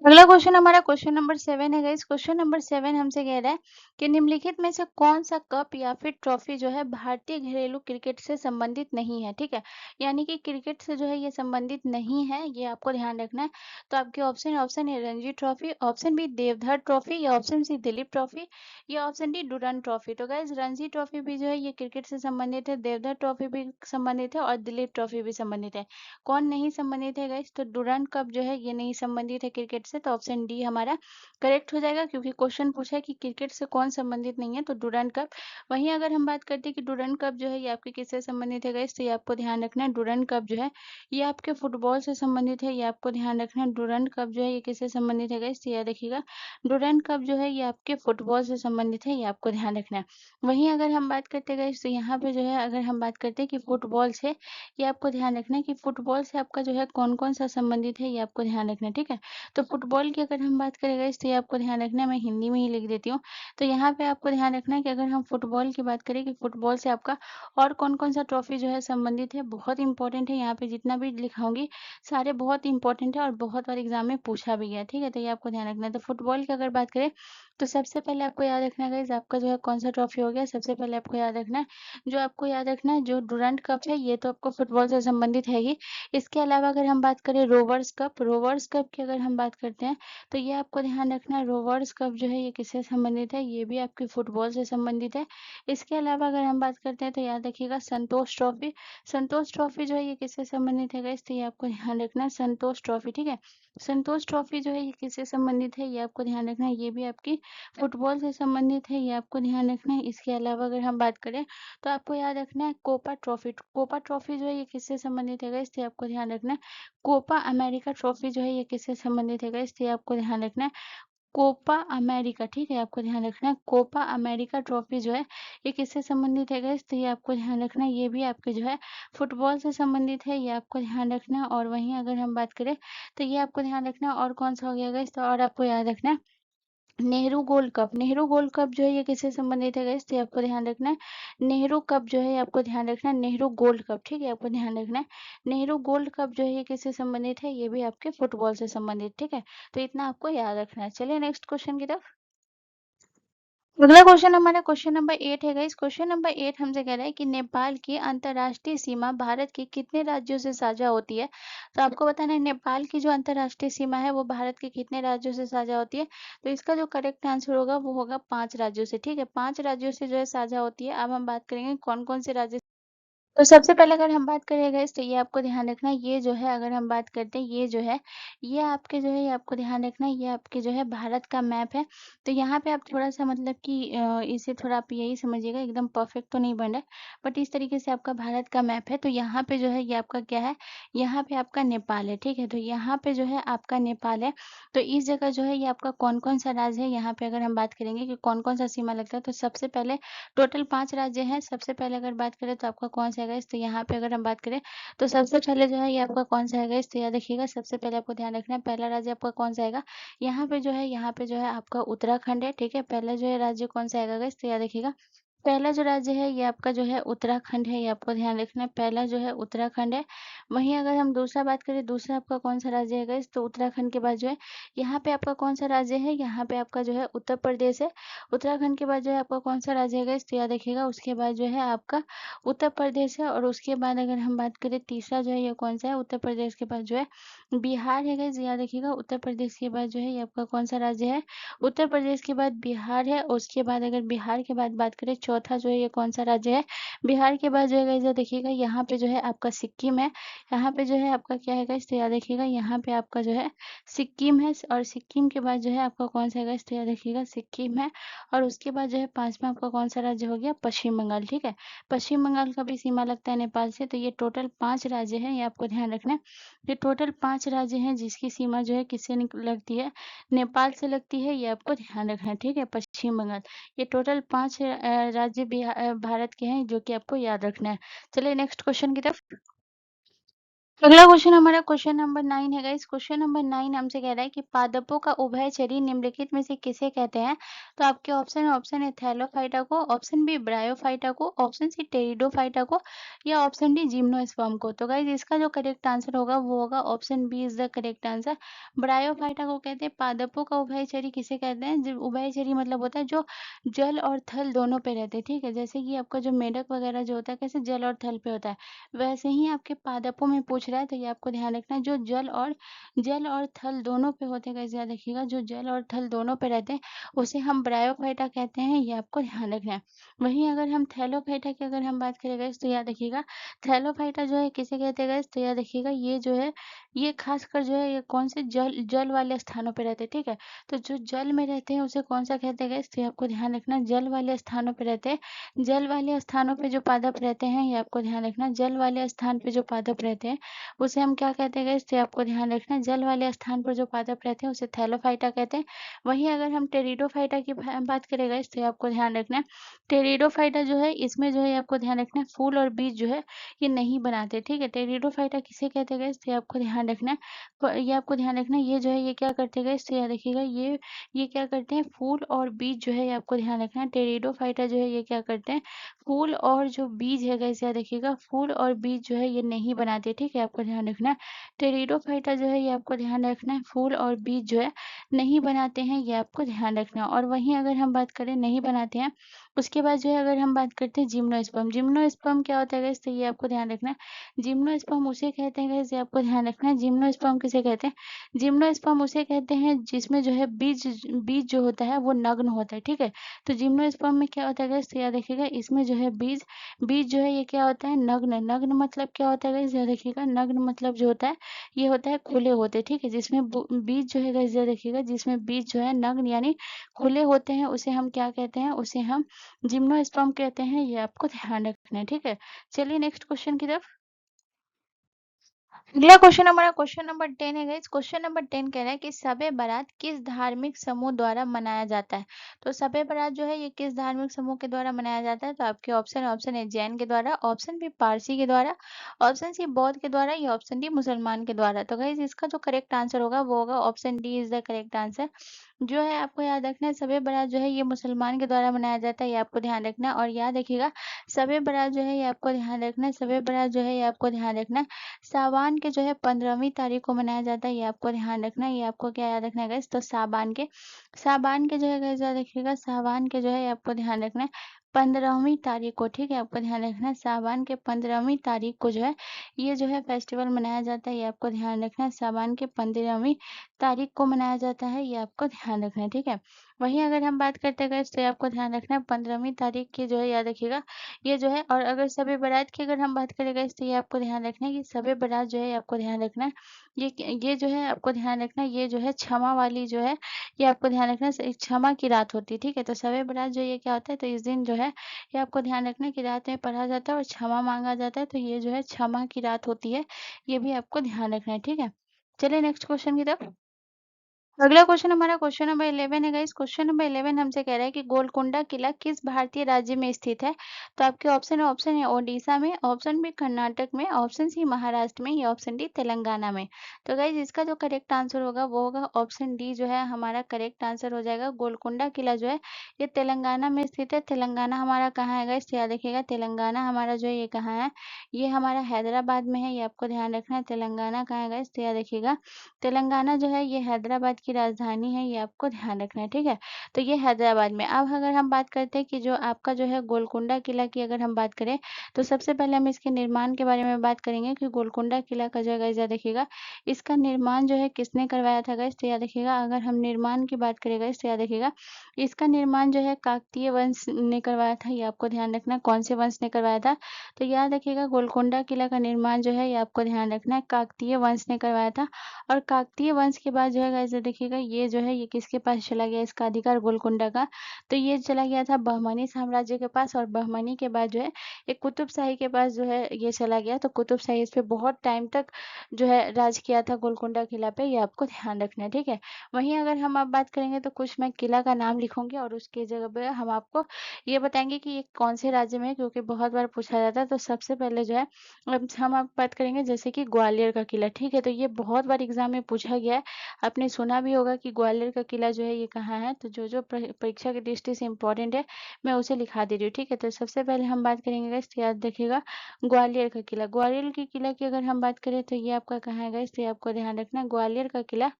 अगला क्वेश्चन हमारा क्वेश्चन नंबर 7 है गाइस। क्वेश्चन नंबर 7 हमसे कह रहा है कि निम्नलिखित में से कौन सा कप या फिर ट्रॉफी जो है भारतीय घरेलू क्रिकेट से संबंधित नहीं है, ठीक है। यानी कि क्रिकेट से जो है ये संबंधित नहीं है, ये आपको ध्यान रखना है। तो आपके option option A Ranji trophy, option B Deodhar trophy, या ऑप्शन सी दिलीप ट्रॉफी, या ऑप्शन डी डुरंड ट्रॉफी। तो गाइज रणजी ट्रॉफी भी जो है ये क्रिकेट से संबंधित है, देवधर ट्रॉफी भी संबंधित है और दिलीप ट्रॉफी भी संबंधित है। कौन नहीं संबंधित है गाइस? तो डुरंड कप जो है ये नहीं संबंधित है क्रिकेट से, तो ऑप्शन डी हमारा करेक्ट हो जाएगा, क्योंकि क्वेश्चन पूछा है कि क्रिकेट से कौन संबंधित नहीं है, तो डुरंड कप। वहीं अगर हम बात करते हैं कि डुरंड कप जो है ये आपके किससे संबंधित है गाइस, तो ये आपको ध्यान रखना है डुरंड कप जो है ये आपके फुटबॉल से संबंधित है, ये आपको ध्यान रखना है। डुरंड कप जो है ये किससे संबंधित है गाइस, तो याद रखिएगा डुरंड कप जो है ये आपके फुटबॉल से संबंधित है, ये आपको ध्यान रखना है। वहीं अगर हम बात करते हैं गाइस, तो यहाँ पे जो है अगर हम बात करते हैं कि फुटबॉल से, ये आपको ध्यान रखना है कि फुटबॉल से आपका जो है कौन-कौन सा संबंधित है, ये आपको ध्यान रखना है, ठीक है। तो फुटबॉल की अगर हम बात करें गाइस, तो ये आपको ध्यान रखना है, मैं हिंदी में ही लिख देती हूँ। तो यहाँ पे आपको ध्यान रखना है कि अगर हम फुटबॉल की बात करें कि फुटबॉल से आपका और कौन-कौन सा ट्रॉफी जो है संबंधित है, बहुत इंपॉर्टेंट है। यहाँ पे जितना भी लिखाऊंगी सारे बहुत इंपॉर्टेंट है और बहुत बार एग्जाम में पूछा भी गया है, ठीक है। तो ये आपको ध्यान रखना है। तो फुटबॉल की अगर बात करें, तो सबसे पहले आपको याद रखना है गाइस, आपका जो है कौन सा ट्रॉफी हो गया, सबसे पहले आपको याद रखना है, जो आपको याद रखना है जो डुरंड कप है ये तो आपको फुटबॉल से संबंधित है ही। इसके अलावा अगर हम बात करें रोवर्स कप की अगर हम बात करते हैं, तो ये आपको ध्यान रखना है रोवर्स कप जो है ये किससे संबंधित है, ये भी आपके फुटबॉल से संबंधित है। इसके अलावा अगर हम बात करते हैं तो याद रखिएगा संतोष ट्रॉफी जो है ये किससे संबंधित है गाइस, तो ये आपको ध्यान रखना है संतोष ट्रॉफी, ठीक है। संतोष ट्रॉफी जो है ये किससे संबंधित है, ये आपको ध्यान रखना है, ये भी आपकी फुटबॉल से संबंधित है, ये आपको ध्यान रखना है। इसके अलावा अगर हम बात करें, तो आपको याद रखना है कोपा ट्रॉफी जो है ये किससे संबंधित है गाइस, तो आपको ध्यान रखना है। कोपा अमेरिका ट्रॉफी जो है ये किससे संबंधित है गाइस, तो आपको ध्यान रखना है। कोपा अमेरिका, ठीक है, आपको ध्यान रखना है। कोपा अमेरिका ट्रॉफी जो है ये किससे संबंधित है गाइस, तो ये आपको ध्यान रखना है, ये भी आपके जो है फुटबॉल से संबंधित है, ये आपको ध्यान रखना है। और वहीं अगर हम बात करें, तो ये आपको ध्यान रखना है। और कौन सा हो गया गाइस, तो और आपको याद रखना है नेहरू गोल्ड कप जो है ये किससे संबंधित है गाइस, तो ये आपको ध्यान रखना है। नेहरू कप जो है ये आपको ध्यान रखना है, नेहरू गोल्ड कप, ठीक है, आपको ध्यान रखना है। नेहरू गोल्ड कप जो है ये किससे संबंधित है, ये भी आपके फुटबॉल से संबंधित, ठीक है। तो इतना आपको याद रखना है। चलिए नेक्स्ट क्वेश्चन की तरफ। अगला क्वेश्चन हमारा क्वेश्चन नंबर 8 है गाइस। क्वेश्चन नंबर 8 हमसे कह रहा है कि नेपाल की अंतर्राष्ट्रीय सीमा भारत के कितने राज्यों से साझा होती है। तो आपको बताना है नेपाल की जो अंतर्राष्ट्रीय सीमा है वो भारत के कितने राज्यों से साझा होती है। तो इसका जो करेक्ट आंसर होगा वो होगा 5 राज्यों से, ठीक है। 5 राज्यों से जो है साझा होती है। अब हम बात करेंगे कौन कौन से राज्य। तो सबसे पहले अगर हम बात करें गाइस, तो ये आपको ध्यान रखना है, ये जो है अगर हम बात करते हैं ये जो है ये आपके जो है ये आपको ध्यान रखना है, ये आपके जो है भारत का मैप है। तो यहाँ पे आप थोड़ा-सा मतलब कि इसे थोड़ा आप यही समझिएगा, एकदम परफेक्ट तो नहीं बन रहा है, बट इस तरीके से आपका भारत का मैप है। तो यहाँ पे जो है ये आपका क्या है, यहाँ पे आपका नेपाल है, ठीक है। तो यहाँ पे जो है आपका नेपाल है। तो इस जगह जो है ये आपका कौन-कौन सा राज्य है, यहाँ पे अगर हम बात करेंगे कि कौन-कौन सा सीमा लगता है, तो सबसे पहले टोटल 5 राज्य हैं। सबसे पहले अगर बात करें तो आपका कौन-सा है गाइस, तो यहाँ पे अगर हम बात करें, तो सबसे पहले जो है ये आपका कौन-सा है गाइस, तो याद रखिएगा सबसे पहले आपको ध्यान रखना है पहला राज्य आपका कौन-सा आएगा। यहाँ पे जो है आपका उत्तराखंड है, ठीक है। पहला जो है राज्य कौन-सा आएगा गाइस, तो याद रखिएगा पहला जो राज्य है ये आपका जो है उत्तराखंड है, ये आपको ध्यान रखना है, पहला जो है उत्तराखंड है। वहीं अगर हम दूसरा बात करें, दूसरा आपका कौन-सा राज्य है गाइस, तो उत्तराखंड के बाद जो है यहाँ पे आपका कौन-सा राज्य है, यहाँ पे आपका जो है उत्तर प्रदेश है। उत्तराखंड के बाद जो है आपका कौन-सा राज्य है गाइस, तो याद रखिएगा उसके बाद जो है आपका उत्तर प्रदेश है। और उसके बाद अगर हम बात करें तीसरा जो है ये कौन-सा है, उत्तर प्रदेश के बाद जो है बिहार है गाइस, याद रखिएगा उत्तर प्रदेश के बाद जो है ये आपका कौन-सा राज्य है, उत्तर प्रदेश के बाद बिहार है। उसके बाद अगर बिहार के बाद बात करें चौथा जो है ये कौन-सा राज्य है, बिहार के बाद जो है गाइस देखिएगा यहाँ पे जो है आपका सिक्किम है। यहाँ पे जो है आपका क्या है गाइस, तो याद रखिएगा यहाँ पे आपका जो है सिक्किम है। और सिक्किम के बाद जो है आपका कौन-सा है गाइस, तो याद रखिएगा सिक्किम है। और उसके बाद जो है 5वां आपका कौन-सा राज्य हो गया, पश्चिम बंगाल, ठीक है। पश्चिम बंगाल का भी सीमा लगता है नेपाल से। तो ये टोटल 5 राज्य हैं, ये आपको ध्यान रखना है। ये टोटल 5 राज्य हैं जिसकी सीमा जो है किससे लगती है, नेपाल से लगती है, ये आपको ध्यान रखना है, ठीक है। पश्चिम बंगाल, ये टोटल 5 राज्य भारत के हैं जो कि आपको याद रखना है। चलिए नेक्स्ट क्वेश्चन की तरफ। अगला क्वेश्चन हमारा क्वेश्चन नंबर 9 है गाइस। क्वेश्चन नंबर 9 हमसे कह रहा है कि पादपों का उभयचरी निम्नलिखित में से किसे कहते हैं? तो आपके ऑप्शन है, ऑप्शन ए थैलोफाइटा को, ऑप्शन बी ब्रायोफाइटा को, ऑप्शन सी टेरिडोफाइटा को या ऑप्शन डी जिम्नोस्पर्म को। तो गाइस इसका जो करेक्ट आंसर होगा वो होगा option B is the correct answer. Bryophyta को कहते हैं। पादपों का उभयचरी किसे कहते हैं? जो उभयचरी मतलब होता है जो जल और थल दोनों पे रहते हैं, ठीक है। जैसे कि आपका जो मेढक वगैरह जो होता है कैसे जल और थल पे होता है, वैसे ही आपके पादपों में पूछ रहा है, तो ये आपको ध्यान रखना है जो जल और थल दोनों पे होते हैं गाइस, याद रखिएगा जो जल और थल दोनों पे रहते हैं उसे हम ब्रायोफाइटा कहते हैं, ये आपको ध्यान रखना है। वहीं अगर हम थैलोफाइटा की अगर हम बात करें गाइस तो याद रखिएगा थैलोफाइटा जो है किसे कहते हैं गाइस, तो याद रखिएगा ये जो है ये खासकर जो है ये कौन से जल जल वाले स्थानों पे रहते हैं, ठीक है। तो जो जल में रहते हैं उसे कौन सा कहते हैं गाइस, तो ये आपको ध्यान रखना जल वाले स्थानों पे रहते हैं। जल वाले स्थानों पे जो पादप रहते हैं ये आपको ध्यान रखना, जल वाले स्थान पे जो पादप रहते हैं उसे हम क्या कहते हैं गाइस, तो आपको ध्यान रखना जल वाले स्थान पर जो पादप रहते हैं उसे थैलोफाइटा कहते हैं। वहीं अगर हम टेरिडोफाइटा की बात करें गाइस तो आपको ध्यान रखना है टेरिडोफाइटा जो है इसमें जो है आपको ध्यान रखना है फूल और बीज जो है ये नहीं बनाते, ठीक है। टेरिडोफाइटा किसे कहते हैं गाइस, तो आपको ध्यान रखना है ये आपको ध्यान रखना है ये जो है ये क्या करते हैं गाइस, तो याद रखिएगा ये क्या करते हैं फूल और बीज जो है ये आपको ध्यान रखना है। टेरिडोफाइटा जो है ये क्या करते हैं फूल और जो बीज है गाइस याद रखिएगा फूल और बीज जो है ये नहीं बनाते, ठीक है। आपको ध्यान रखना है टेरिडोफाइटा जो है ये आपको ध्यान रखना है फूल और बीज जो है नहीं बनाते हैं, ये आपको ध्यान रखना है। और वहीं अगर हम बात करें नहीं बनाते हैं उसके बाद जो है अगर हम बात करते हैं जिम्नोस्पर्म, जिम्नोस्पर्म क्या होता है गाइस, तो ये आपको ध्यान रखना है जिम्नोस्पर्म उसे कहते हैं गाइस, ये आपको ध्यान रखना है जिम्नोस्पर्म किसे कहते हैं, जिम्नोस्पर्म उसे कहते हैं जिसमें जो है बीज बीज जो होता है वो नग्न होता है, ठीक है। तो जिम्नोस्पर्म में क्या होता है गाइस, तो याद रखिएगा इसमें जो है बीज बीज जो है ये क्या होता है नग्न, नग्न मतलब क्या होता है गाइस, याद रखिएगा नग्न मतलब जो होता है ये होता है खुले होते, ठीक है। जिसमें बीज जो है गाइस याद रखिएगा जिसमें बीज जो है नग्न यानी खुले होते हैं उसे हम क्या कहते हैं, उसे हम जिम्नोस्पर्म कहते हैं, ये आपको ध्यान रखना है, ठीक है। चलिए नेक्स्ट क्वेश्चन की तरफ। अगला क्वेश्चन हमारा क्वेश्चन नंबर 10 है गाइस। क्वेश्चन नंबर 10 कह रहा है कि शबे बारात किस धार्मिक समूह द्वारा मनाया जाता है? तो शबे बारात जो है ये किस धार्मिक समूह के द्वारा मनाया जाता है? तो आपके ऑप्शन है, ऑप्शन ए जैन के द्वारा, ऑप्शन बी पारसी के द्वारा, ऑप्शन सी बौद्ध के द्वारा या ऑप्शन डी मुसलमान के द्वारा। तो गाइस इसका जो करेक्ट आंसर होगा वो होगा option D is the correct answer. जो है आपको याद रखना है शबे बारात जो है ये मुसलमान के द्वारा मनाया जाता है, ये आपको ध्यान रखना है। और याद रखिएगा शबे बारात जो है ये आपको ध्यान रखना है, शबे बारात जो है ये आपको ध्यान रखना है सावन के जो है 15वीं तारीख को मनाया जाता है, ये आपको ध्यान रखना है। ये आपको क्या याद रखना है गाइस, तो साबान के जो है गाइस याद रखिएगा सावन के जो है ये आपको ध्यान रखना है 15वीं तारीख को, ठीक है। आपको ध्यान रखना है सावन के 15वीं तारीख को जो है ये जो है फेस्टिवल मनाया जाता है, ये आपको ध्यान रखना है सावन के 15वीं तारीख को मनाया जाता है, ये आपको ध्यान रखना है, ठीक है। वहीं अगर हम बात करते हैं गाइस तो ये आपको ध्यान रखना है 15वीं तारीख की जो है याद रखिएगा ये जो है। और अगर शब बारात की अगर हम बात करें गाइस तो ये आपको ध्यान रखना है कि शब बारात जो है ये आपको ध्यान रखना है ये जो है आपको ध्यान रखना है ये जो है क्षमा वाली जो है ये आपको ध्यान रखना है क्षमा की रात होती है, ठीक है। तो शब बारात जो ये क्या होता है तो इस दिन जो है ये आपको ध्यान रखना है कि रात में पढ़ा जाता है और क्षमा मांगा जाता है, तो ये जो है क्षमा की रात होती है, ये भी आपको ध्यान रखना है, ठीक है। चलिए नेक्स्ट क्वेश्चन की तरफ। अगला क्वेश्चन हमारा क्वेश्चन नंबर 11 है गाइस। क्वेश्चन नंबर 11 हमसे कह रहा है कि गोलकुंडा किला किस भारतीय राज्य में स्थित है? तो आपके ऑप्शन है, ऑप्शन ए ओडिशा में, ऑप्शन बी कर्नाटक में, ऑप्शन सी महाराष्ट्र में या ऑप्शन डी तेलंगाना में। तो गाइस इसका जो करेक्ट आंसर होगा वो होगा ऑप्शन डी जो है हमारा करेक्ट आंसर हो जाएगा। गोलकुंडा किला जो है ये तेलंगाना में स्थित है। तेलंगाना हमारा कहाँ है गाइस, तो याद रखिएगा तेलंगाना हमारा जो है ये कहाँ है, ये हमारा हैदराबाद में है, ये आपको ध्यान रखना है। तेलंगाना कहाँ है गाइस, तो याद रखिएगा तेलंगाना जो है ये हैदराबाद की राजधानी है, ये आपको ध्यान रखना है, ठीक है। तो ये हैदराबाद में। अब अगर हम बात करते हैं कि जो आपका जो है गोलकुंडा किला की अगर हम बात करें तो सबसे पहले हम इसके निर्माण के बारे में बात करेंगे कि गोलकुंडा किला का जो है गाइस याद रखिएगा इसका निर्माण जो है किसने करवाया था गाइस, तो याद रखिएगा अगर हम निर्माण की बात करें गाइस तो याद रखिएगा इसका निर्माण जो है काकतीय वंश ने करवाया था, ये आपको ध्यान रखना है। कौन से वंश ने करवाया था, तो याद रखिएगा गोलकुंडा किला का निर्माण जो है ये आपको ध्यान रखना है काकतीय वंश ने करवाया था। और काकतीय वंश के बाद जो है गाइस देखिए देखिएगा ये जो है ये किसके पास चला गया इसका अधिकार गोलकुंडा का, तो ये चला गया था बहमनी साम्राज्य के पास और बहमनी के बाद जो है एक कुतुब शाही के पास जो है ये चला गया। तो कुतुब शाही इस पे बहुत टाइम तक जो है राज किया था गोलकुंडा किला पे, ये आपको ध्यान रखना है, ठीक है। वहीं अगर हम अब बात करेंगे तो कुछ मैं किला का नाम लिखूंगी और उसकी जगह पे हम आपको ये बताएंगे कि ये कौन से राज्य में है, क्योंकि बहुत बार पूछा जाता है। तो सबसे पहले जो है अब बात करेंगे जैसे कि ग्वालियर का किला, ठीक है। तो ये बहुत बार एग्जाम में पूछा गया है, आपने सुना भी होगा कि ग्वालियर का किला जो है ये कहाँ है। तो जो जो परीक्षा की दृष्टि से इम्पोर्टेंट है मैं उसे लिखा दे रही हूँ, ठीक है। तो सबसे पहले हम बात करेंगे गाइस, तो याद रखिएगा ग्वालियर का किला। ग्वालियर के किला की अगर हम बात करें तो ये आपका कहाँ है गाइस, तो ये आपको ध्यान रखना है ग्वालियर का किला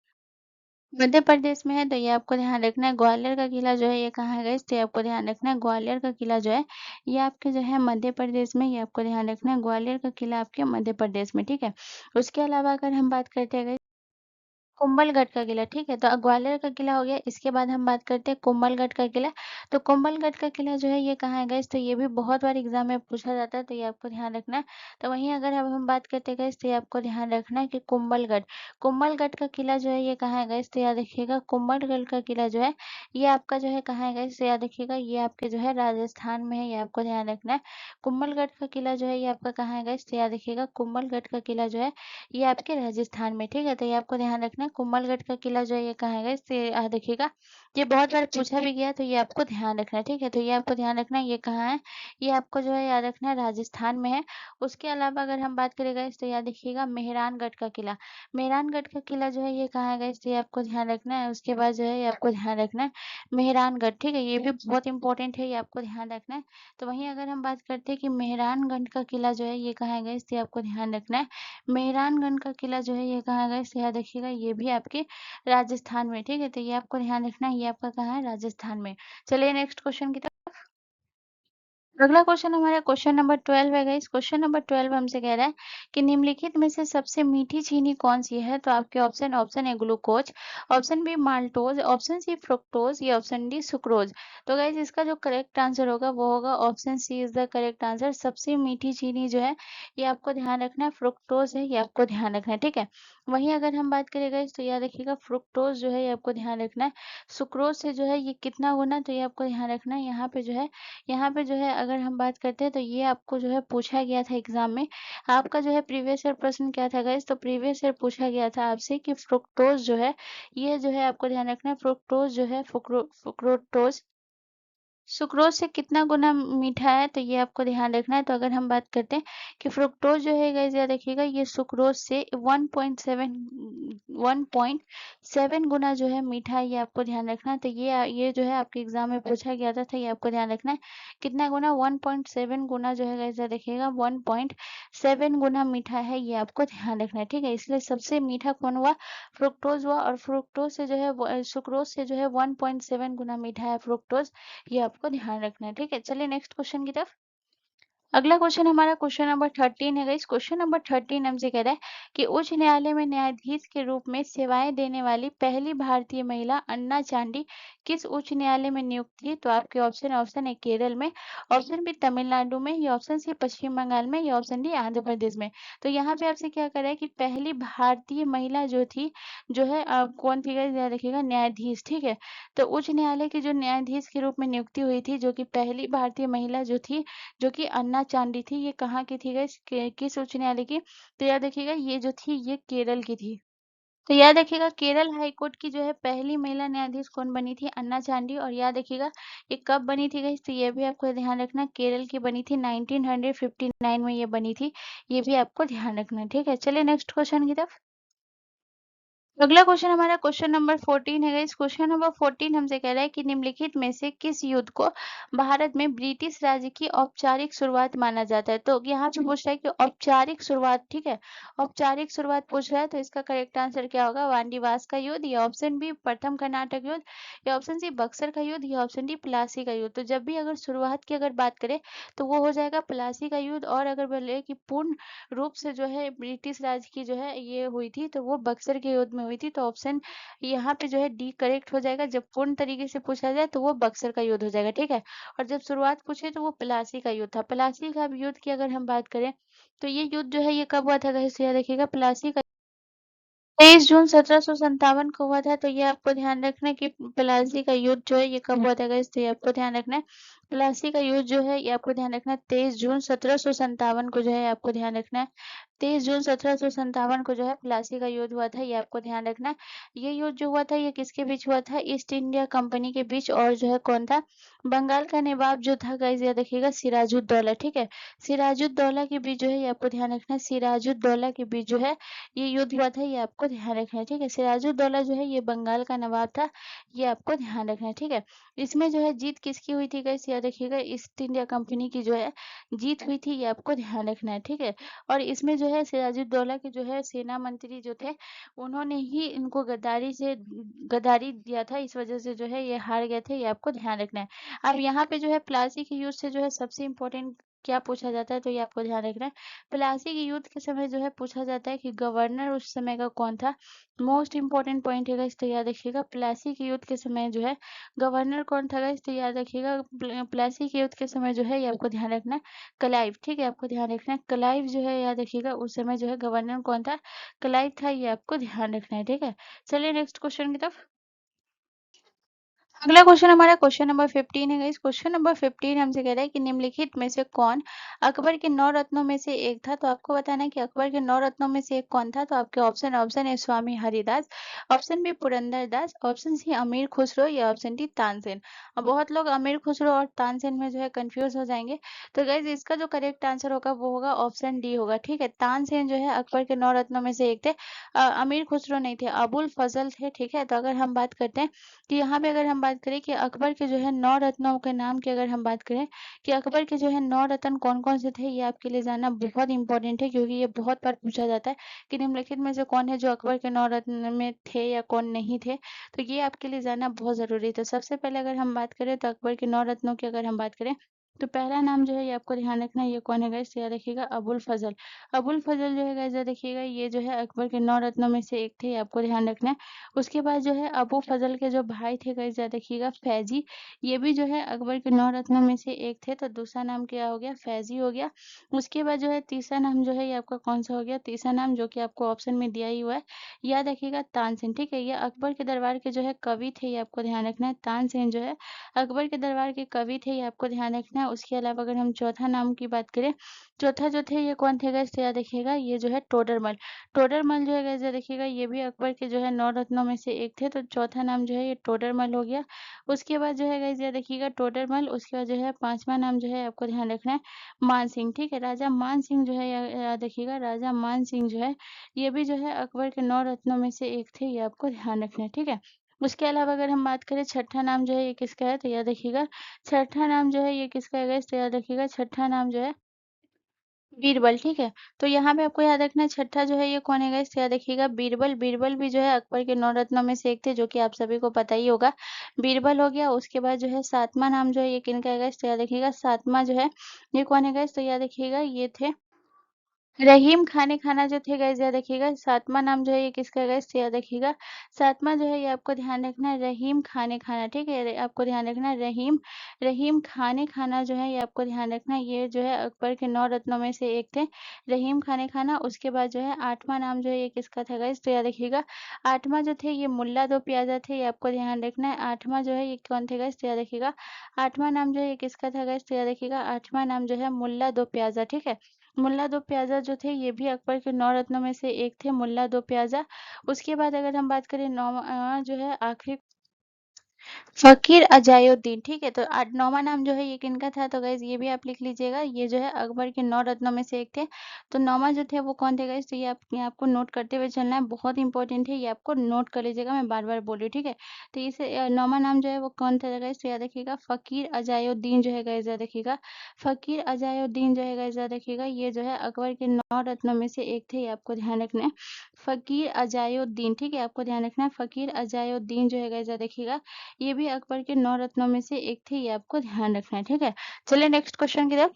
मध्य प्रदेश में है। तो ये आपको ध्यान रखना है ग्वालियर का किला जो है ये कहाँ है गाइस, तो ये आपको ध्यान रखना है ग्वालियर का किला जो है ये आपके जो है मध्य प्रदेश में, ये आपको ध्यान रखना है ग्वालियर का किला आपके मध्य प्रदेश में, ठीक है। उसके अलावा अगर हम बात करते हैं कुंभलगढ़ का किला, ठीक है। तो ग्वालियर का किला हो गया, इसके बाद हम बात करते हैं कुंभलगढ़ का किला। तो कुंभलगढ़ का किला जो है ये कहाँ है गाइस, तो ये भी बहुत बार एग्जाम में पूछा जाता है, तो ये आपको ध्यान रखना है। तो वहीं अगर अब हम बात करते हैं गाइस, तो ये आपको ध्यान रखना है कि कुंभलगढ़ कुंभलगढ़ का किला जो है ये कहाँ है गाइस, तो याद रखिएगा कुंभलगढ़ का किला जो है ये आपका जो है कहाँ है गाइस, तो याद रखिएगा ये आपके जो है राजस्थान में है, ये आपको ध्यान रखना है। कुंभलगढ़ का किला जो है ये आपका कहाँ है गाइस, तो याद रखिएगा कुंभलगढ़ का किला जो है ये आपके राजस्थान में, ठीक है। तो ये आपको ध्यान रखना है कुंभलगढ़ का किला जो है ये कहाँ है इससे देखिएगा ये बहुत बार पूछा भी गया, तो ये आपको ध्यान रखना है, ठीक है। तो ये आपको ध्यान रखना है ये कहाँ है, ये आपको जो है याद रखना है राजस्थान में है। उसके अलावा अगर हम बात करेंगे इस तो याद रखिएगा मेहरानगढ़ का किला। मेहरानगढ़ का किला जो है ये कहाँ है इस, ये आपको ध्यान रखना है। उसके बाद जो है ये आपको ध्यान रखना है मेहरानगढ़, ठीक है। ये भी बहुत इंपॉर्टेंट है, ये आपको ध्यान रखना है। तो वहीं अगर हम बात करते हैं कि मेहरानगढ़ का किला जो है ये कहाँ है इस, ये आपको ध्यान रखना है। मेहरानगढ़ का किला जो है ये कहाँ है गाइस, याद रखिएगा ये भी आपके राजस्थान में, ठीक है। तो ये आपको ध्यान रखना है ये आपका कहाँ है राजस्थान में। चलिए नेक्स्ट क्वेश्चन की तरफ। अगला क्वेश्चन हमारा क्वेश्चन नंबर 12 है गाइस। क्वेश्चन नंबर 12 हमसे कह रहा है कि निम्नलिखित में से सबसे मीठी चीनी कौन सी है। तो आपके ऑप्शन ऑप्शन है glucose, option B maltose, option C fructose, या ऑप्शन डी सुक्रोज। तो गाइस इसका जो करेक्ट आंसर होगा वो होगा option C is the correct answer. सबसे मीठी चीनी जो है ये आपको ध्यान रखना है फ्रुक्टोज है, ये आपको ध्यान रखना है, ठीक है। वहीं अगर हम बात करें गाइस तो याद रखिएगा फ्रुक्टोज जो है ये आपको ध्यान रखना है सुक्रोज से जो है ये कितना गुना, तो ये आपको ध्यान रखना है। यहाँ पे जो है अगर हम बात करते हैं तो ये आपको जो है पूछा गया था एग्जाम में। आपका जो है प्रीवियस ईयर प्रश्न क्या था गाइस, तो प्रीवियस ईयर पूछा गया था आपसे कि फ्रुक्टोज जो है ये जो है आपको ध्यान रखना है फ्रुक्टोज जो है फ्रुक्टोज सुक्रोज से कितना गुना मीठा है, तो ये आपको ध्यान रखना है। तो अगर हम बात करते हैं कि फ्रुक्टोज जो है गाइस याद रखिएगा ये सुक्रोज से 1.7 गुना जो है मीठा है, ये आपको ध्यान रखना है। तो ये जो है आपके एग्जाम में पूछा गया था, तो ये आपको ध्यान रखना है कितना गुना 1.7 गुना जो है गाइस याद रखिएगा 1.7 गुना मीठा है, ये आपको ध्यान रखना है, ठीक है। इसलिए सबसे मीठा कौन हुआ, फ्रुक्टोज हुआ। और फ्रुक्टोज से जो है सुक्रोज से जो है 1.7 गुना मीठा है फ्रुक्टोज, ये आपको ध्यान रखना है, ठीक है। चलिए नेक्स्ट क्वेश्चन की तरफ। अगला क्वेश्चन हमारा क्वेश्चन नंबर 13 है गाइस। क्वेश्चन नंबर 13 हमसे कह रहा है कि उच्च न्यायालय में न्यायाधीश के रूप में सेवाएं देने वाली पहली भारतीय महिला अन्ना चांडी किस उच्च न्यायालय में नियुक्त थी। तो आपके ऑप्शन ऑप्शन है केरल में, ऑप्शन बी तमिलनाडु में, या ऑप्शन सी पश्चिम बंगाल में, या ऑप्शन डी आंध्र प्रदेश में। तो यहाँ पे आपसे क्या कर रहा है कि पहली भारतीय महिला जो थी जो है कौन थी गाइस याद रखिएगा न्यायाधीश, ठीक है। तो उच्च न्यायालय की जो न्यायाधीश के रूप में नियुक्ति हुई थी जो कि पहली भारतीय महिला जो कि अन्ना चांडी थी, ये कहाँ की थी गाइस, किस उच्च न्यायालय की। तो याद रखिएगा ये जो थी ये केरल की थी। तो याद रखिएगा केरल हाई कोर्ट की जो है पहली महिला न्यायाधीश कौन बनी थी, अन्ना चांडी। और याद रखिएगा ये कब बनी थी गाइस, तो ये भी आपको ध्यान रखना केरल की बनी थी 1959 में ये बनी थी, ये भी आपको ध्यान रखना है, ठीक है। चलिए नेक्स्ट क्वेश्चन की तरफ। अगला क्वेश्चन हमारा क्वेश्चन नंबर 14 है गाइस। क्वेश्चन नंबर 14 हमसे कह रहा है कि निम्नलिखित में से किस युद्ध को भारत में ब्रिटिश राज की औपचारिक शुरुआत माना जाता है। तो यहाँ पे पूछ रहा है कि औपचारिक शुरुआत, ठीक है। औपचारिक शुरुआत पूछ रहा है, तो इसका करेक्ट आंसर क्या होगा, वांडीवास का युद्ध, या ऑप्शन बी प्रथम कर्नाटक युद्ध, या ऑप्शन सी बक्सर का युद्ध, या ऑप्शन डी प्लासी का युद्ध। तो जब भी अगर शुरुआत की अगर बात करें तो वो हो जाएगा प्लासी का युद्ध, और अगर बोले कि पूर्ण रूप से जो है ब्रिटिश राज की जो है ये हुई थी तो वो बक्सर के युद्ध में हुई थी। तो ऑप्शन यहाँ पे जो है डी करेक्ट हो जाएगा। जब पूर्ण तरीके से पूछा जाए तो वो बक्सर का युद्ध हो जाएगा, ठीक है। और जब शुरुआत पूछे तो वो प्लासी का युद्ध था। प्लासी का युद्ध की अगर हम बात करें तो ये युद्ध जो है ये कब हुआ था गाइस, याद रखिएगा प्लासी का 23 जून 1757 को हुआ था, तो ये आपको ध्यान रखना है कि प्लासी का युद्ध जो है ये कब हुआ था गाइस, तो ये आपको ध्यान रखना है। प्लासी का युद्ध जो है ये आपको ध्यान रखना है 23 जून 1757 को जो है आपको ध्यान रखना है। 23 जून 1757 को जो है प्लासी का युद्ध हुआ था, ये आपको ध्यान रखना है। ये युद्ध जो हुआ था ये किसके बीच हुआ था, ईस्ट इंडिया कंपनी के बीच, और जो है कौन था, बंगाल का नवाब जो था गाइस, ये देखिएगा सिराजुद्दौला, ठीक है। सिराजुद्दौला के बीच जो है ये आपको ध्यान रखना है, सिराजुद्दौला के बीच जो है ये युद्ध हुआ था, ये आपको ध्यान रखना है, ठीक है। सिराजुद्दौला जो है ये बंगाल का नवाब था, ये आपको ध्यान रखना है, ठीक है। इसमें जो है जीत किसकी हुई थी गाइस, याद रखिएगा ईस्ट इंडिया कंपनी की जो है जीत हुई थी, ये आपको ध्यान रखना है, ठीक है। और इसमें जो है सिराजुद्दौला के जो है सेना मंत्री जो थे, उन्होंने ही इनको गद्दारी दिया था, इस वजह से जो है ये हार गए थे, ये आपको ध्यान रखना है। अब यहाँ पे जो है प्लासी के युद्ध से जो है सबसे इम्पोर्टेंट क्या पूछा जाता है, तो ये आपको ध्यान रखना है। प्लासी के युद्ध के समय जो है पूछा जाता है कि गवर्नर उस समय का कौन था। मोस्ट इंपॉर्टेंट पॉइंट है गाइस, तो याद रखिएगा प्लासी के युद्ध के समय जो है गवर्नर कौन था गाइस, तो याद रखिएगा प्लासी के युद्ध के समय जो है ये आपको ध्यान रखना है, क्लाइव, ठीक है, आपको ध्यान रखना है क्लाइव जो है, याद रखिएगा उस समय जो है गवर्नर कौन था, क्लाइव था, ये आपको ध्यान रखना है, ठीक है। चलिए नेक्स्ट क्वेश्चन की तरफ। अगला क्वेश्चन हमारा क्वेश्चन नंबर 15 है गाइस। क्वेश्चन नंबर 15 हमसे कह रहा है कि निम्नलिखित में से कौन अकबर के 9 रत्नों में से एक था। तो आपको बताना है कि अकबर के 9 रत्नों में से एक कौन था। तो आपके ऑप्शन ऑप्शन है स्वामी हरिदास, ऑप्शन बी पुरंदर दास, ऑप्शन सी अमीर खुसरो, या ऑप्शन डी तानसेन। अब बहुत लोग अमीर खुसरो और तानसेन में जो है कंफ्यूज हो जाएंगे। तो गाइज इसका जो करेक्ट आंसर होगा वो होगा ऑप्शन डी होगा, ठीक है। तानसेन जो है अकबर के 9 रत्नों में से एक थे। अमीर खुसरो नहीं थे, अबुल फजल थे, ठीक है। तो अगर हम बात करते हैं कि यहाँ पे अगर हम बात करें कि अकबर के जो है 9 रत्नों के नाम की अगर हम बात करें कि अकबर के जो है 9 रत्न कौन कौन से थे, ये आपके लिए जानना बहुत इंपॉर्टेंट है, क्योंकि ये बहुत बार पूछा जाता है कि निम्नलिखित में से कौन है जो अकबर के 9 रत्न में थे या कौन नहीं थे। तो ये आपके लिए जानना बहुत जरूरी है। तो सबसे पहले अगर हम बात करें तो अकबर के 9 रत्नों की अगर हम बात करें तो पहला नाम जो है ये आपको ध्यान रखना है, ये कौन है गाइस, याद रखिएगा अबुल फजल। अबुल फजल जो है गाइस याद रखिएगा ये जो है अकबर के 9 रत्नों में से एक थे, ये आपको ध्यान रखना है। उसके बाद जो है अबू फजल के जो भाई थे गाइस याद रखिएगा फैजी, ये भी जो है अकबर के 9 रत्नों में से एक थे। तो दूसरा नाम क्या हो गया, फैजी हो गया। उसके बाद जो है तीसरा नाम जो है ये आपका कौन सा हो गया, तीसरा नाम जो कि आपको ऑप्शन में दिया ही हुआ है, याद रखिएगा तानसेन, ठीक है। ये अकबर के दरबार के जो है कवि थे, ये आपको ध्यान रखना है। तानसेन जो है अकबर के दरबार के कवि थे, ये आपको ध्यान रखना है। उसके अलावा अगर हम चौथा नाम की बात करें, चौथा जो थे ये कौन थे गाइस, तो याद रखिएगा ये जो है टोडरमल। टोडरमल जो है गाइस याद रखिएगा ये भी अकबर के जो है 9 रत्नों में से एक थे। तो चौथा नाम जो है ये टोडरमल हो गया। उसके बाद जो है गाइस याद रखिएगा टोडरमल। उसके बाद जो है पांचवा नाम जो है आपको ध्यान रखना है मान सिंह, ठीक है। राजा मान सिंह जो है याद रखिएगा राजा मान सिंह जो है ये भी जो है अकबर के 9 रत्नों में से एक थे, ये आपको ध्यान रखना है, ठीक है। उसके अलावा अगर हम बात करें छठा नाम जो है ये किसका है, तो याद रखिएगा छठा नाम जो है ये किसका है गाइस, तो याद रखिएगा छठा नाम जो है बीरबल, ठीक है। तो यहाँ पे आपको याद रखना है छठा जो है ये कौन है गाइस, याद रखिएगा बीरबल। बीरबल भी जो है अकबर के 9 रत्नों में से एक थे, जो कि आप सभी को पता ही होगा। बीरबल हो गया। उसके बाद जो है सातवां नाम जो है ये किनका है गाइस, तो याद रखिएगा सातवां जो है ये कौन है गाइस, तो याद रखिएगा ये थे रहीम खाने खाना जो थे गाइस, याद रखिएगा। सातवां नाम जो है ये किसका है गाइस, तो याद रखिएगा सातवां जो है ये आपको ध्यान रखना है रहीम खाने खाना, ठीक है। आपको ध्यान रखना है रहीम रहीम खाने खाना जो है ये आपको ध्यान रखना है। ये जो है अकबर के 9 रत्नों में से एक थे, रहीम खाने खाना। उसके बाद जो है आठवां नाम जो है ये किसका था गाइस, तो याद रखिएगा आठवां जो थे ये मुल्ला दो प्याजा थे, ये आपको ध्यान रखना है। आठवां जो है ये कौन थे गाइस, तो याद रखिएगा आठवां नाम जो है ये किसका था गाइस, तो याद रखिएगा आठवां नाम जो है मुल्ला दो प्याजा, ठीक है। मुल्ला दो प्याजा जो थे ये भी अकबर के 9 रत्नों में से एक थे, मुल्ला दो प्याजा। उसके बाद अगर हम बात करें जो है आखिरी फ़कीर अजायुद्दीन, ठीक है। तो 9वाँ नाम जो है ये किनका था, तो गाइज़ ये भी आप लिख लीजिएगा। ये जो है अकबर के 9 रत्नों में से एक थे। तो 9वाँ जो थे वो कौन थे गाइज़, तो ये आपको नोट करते हुए चलना है, बहुत इंपॉर्टेंट है, ये आपको नोट कर लीजिएगा, मैं बार-बार बोल रही हूँ, ठीक है। तो इस 9वाँ नाम जो है वो कौन था गाइज़, तो याद रखिएगा फ़कीर अजायुद्दीन जो है गाइज़, याद रखिएगा। फ़कीर अजायुद्दीन जो है गाइज़, याद रखिएगा ये जो है अकबर के 9 रत्नों में से एक थे, ये आपको ध्यान रखना है। फ़कीर अजायुद्दीन, ठीक है, आपको ध्यान रखना है फ़कीर अजायुद्दीन जो है गाइज़, याद रखिएगा ये भी अकबर के 9 रत्नों में से एक थे, ये आपको ध्यान रखना है, ठीक है। चलिए नेक्स्ट क्वेश्चन की तरफ।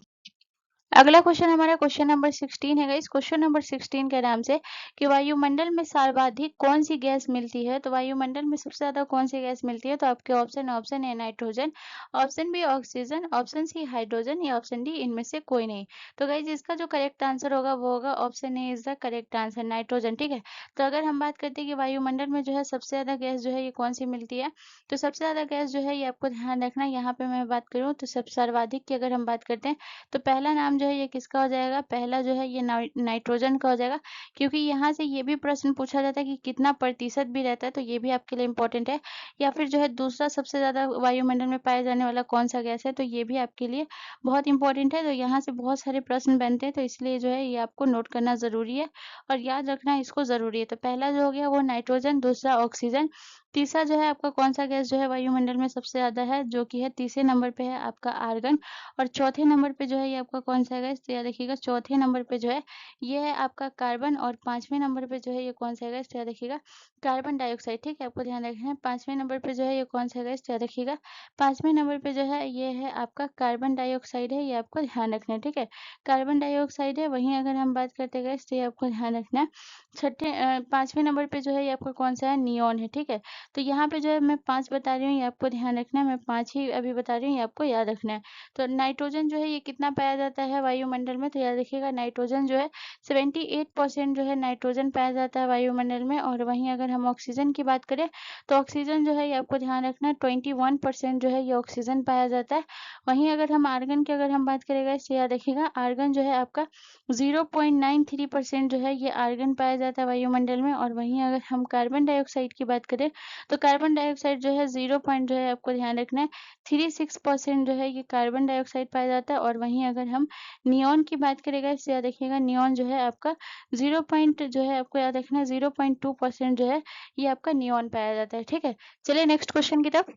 अगला क्वेश्चन हमारा क्वेश्चन नंबर 16 है गाइस। क्वेश्चन नंबर 16 के नाम से कि वायुमंडल में सर्वाधिक कौन सी गैस मिलती है। तो वायुमंडल में सबसे ज्यादा कौन सी गैस मिलती है। तो आपके option A nitrogen, option B oxygen, option C hydrogen या ऑप्शन डी इनमें से कोई नहीं। तो गाइस इसका जो करेक्ट आंसर होगा वो होगा option A is the correct answer, nitrogen. ठीक है। तो अगर हम बात करते हैं कि वायुमंडल में जो है सबसे ज्यादा गैस जो है ये कौन सी मिलती है, तो सबसे ज्यादा गैस जो है ये आपको ध्यान रखना है। यहाँ पे मैं बात करूँ तो सब सर्वाधिक की अगर हम बात करते हैं तो पहला नाम जो है ये किसका हो जाएगा, पहला जो है ये नाइट्रोजन का हो जाएगा। क्योंकि यहाँ से ये भी प्रश्न पूछा जाता है कि कितना प्रतिशत भी रहता है, तो ये भी आपके लिए इंपॉर्टेंट है। या फिर जो है दूसरा सबसे ज्यादा वायुमंडल में पाया जाने वाला कौन सा गैस है, तो ये भी आपके लिए बहुत इंपॉर्टेंट है। तो यहाँ से बहुत सारे प्रश्न बनते हैं, तो इसलिए जो है ये आपको नोट करना जरूरी है और याद रखना इसको जरूरी है। तो पहला जो हो गया वो नाइट्रोजन, दूसरा ऑक्सीजन, तीसरा जो है आपका कौन सा गैस जो है वायुमंडल में सबसे ज्यादा है, जो कि है तीसरे नंबर पे है आपका आर्गन। और चौथे नंबर पे जो है ये आपका कौन सा है गाइस, तो याद रखिएगा चौथे नंबर पे जो है ये है आपका कार्बन। और पांचवें नंबर पे जो है ये कौन सा है गाइस, तो याद रखिएगा कार्बन डाइऑक्साइड। ठीक है, आपको ध्यान रखना है। पांचवें नंबर पे जो है ये कौन सा है गाइस, तो याद रखिएगा पांचवें नंबर पे जो है ये है आपका कार्बन डाइऑक्साइड है, ये आपको ध्यान रखना है। ठीक है, कार्बन डाइऑक्साइड है। वहीं अगर हम बात करते हैं गाइस तो ये आपको ध्यान रखना है। पांचवें नंबर पे जो है ये आपका कौन सा है, नियोन है। ठीक है, तो यहाँ पे जो है मैं पांच बता रही हूँ, ये आपको ध्यान रखना है। मैं पांच ही अभी बता रही हूँ, ये आपको याद रखना है। तो नाइट्रोजन जो है ये कितना पाया जाता है वायुमंडल में, तो याद रखिएगा नाइट्रोजन जो है 78% जो है नाइट्रोजन पाया जाता है वायुमंडल में। और वहीं अगर हम ऑक्सीजन की बात करें तो ऑक्सीजन जो है ये आपको ध्यान रखना है 21% जो है ये ऑक्सीजन पाया जाता है। वहीं अगर हम आर्गन की अगर हम बात करेंगे इससे याद रखिएगा आर्गन जो है आपका 0.93% जो है ये आर्गन पाया जाता है वायुमंडल में। और वहीं अगर हम कार्बन डाइऑक्साइड की बात करें तो कार्बन डाइऑक्साइड जो है 0 पॉइंट जो है आपको ध्यान रखना है 36% जो है ये कार्बन डाइऑक्साइड पाया जाता है। और वहीं अगर हम नियॉन की बात करेंगे इससे याद रखिएगा नियॉन जो है आपका 0 पॉइंट जो है आपको याद रखना है 0.2% जो है ये आपका नियॉन पाया जाता है। ठीक है, चलिए नेक्स्ट क्वेश्चन की तरफ।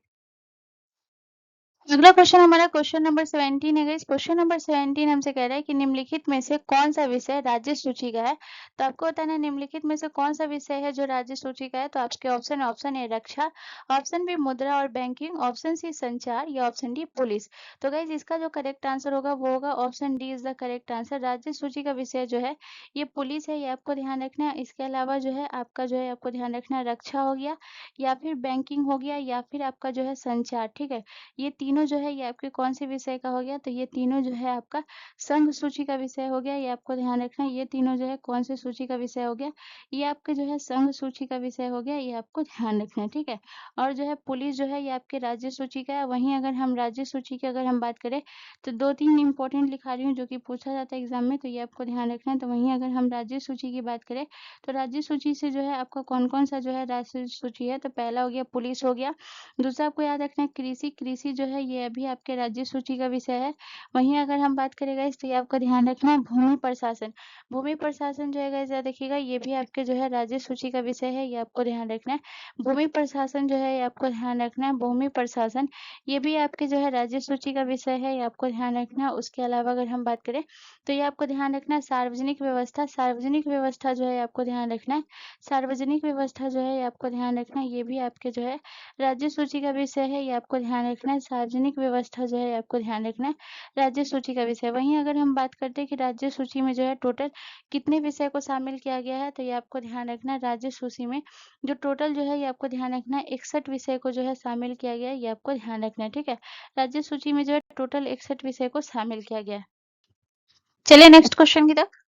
अगला क्वेश्चन हमारा क्वेश्चन नंबर 17 है गाइस। क्वेश्चन नंबर 17 हमसे कह रहा है कि निम्नलिखित में से कौन सा विषय राज्य सूची का है। तो आपको बताना है निम्नलिखित में से कौन सा विषय है जो राज्य सूची का है। तो आपके ऑप्शन ए रक्षा, ऑप्शन बी मुद्रा और बैंकिंग, ऑप्शन सी संचार या ऑप्शन डी पुलिस। तो गाइज इसका जो करेक्ट आंसर होगा वो होगा option D is the correct answer. राज्य सूची का विषय जो है ये पुलिस है, ये आपको ध्यान रखना है। इसके अलावा जो है आपका जो है आपको ध्यान रखना है रक्षा हो गया, या फिर बैंकिंग हो गया, या फिर आपका जो है संचार। ठीक है, ये तीनों जो है ये आपके कौन से विषय का हो गया, तो ये तीनों जो है आपका संघ सूची का विषय हो गया। ये आपको ध्यान रखना है ये तीनों जो है कौन से सूची का विषय हो गया, ये आपके जो है संघ सूची का विषय हो गया, ये आपको ध्यान रखना है। ठीक है, और जो है पुलिस जो है ये आपके राज्य सूची का है। वहीं अगर हम राज्य सूची की अगर हम बात करें तो दो तीन इंपॉर्टेंट लिखा रही हूँ जो कि पूछा जाता है एग्जाम में, तो ये आपको ध्यान रखना है। तो वहीं अगर हम राज्य सूची की बात करें तो राज्य सूची से जो है आपका कौन कौन सा जो है राज्य सूची है, तो पहला हो गया पुलिस हो गया, दूसरा आपको याद रखना है कृषि, कृषि जो है ये अभी आपके राज्य सूची का विषय है। वहीं अगर हम बात करें गाइस तो ये आपको ध्यान रखना है भूमि प्रशासन, भूमि प्रशासन जो है गाइस याद रखिएगा ये भी आपके जो है राज्य सूची का विषय है, ये आपको ध्यान रखना है। भूमि प्रशासन जो है ये आपको ध्यान रखना है, भूमि प्रशासन ये भी आपके जो है राज्य सूची का विषय है, ये आपको ध्यान रखना है। उसके अलावा अगर हम बात करें तो ये आपको ध्यान रखना है सार्वजनिक व्यवस्था, सार्वजनिक व्यवस्था जो है आपको ध्यान रखना है, सार्वजनिक व्यवस्था जो है ये आपको ध्यान रखना है, ये भी आपके जो है राज्य सूची का विषय है, ये आपको ध्यान रखना है। सार्वजनिक व्यवस्था जो है आपको ध्यान रखना है, राज्य सूची का विषय। वहीं अगर हम बात करते हैं कि राज्य सूची में जो है टोटल कितने विषय को शामिल किया गया है, तो ये आपको ध्यान रखना है राज्य सूची में जो टोटल जो है ये आपको ध्यान रखना है 61 विषय को जो है शामिल किया गया है, ये आपको ध्यान रखना है। ठीक है, राज्य सूची में जो है टोटल 61 विषय को शामिल किया गया है। चलिए नेक्स्ट क्वेश्चन की तरफ।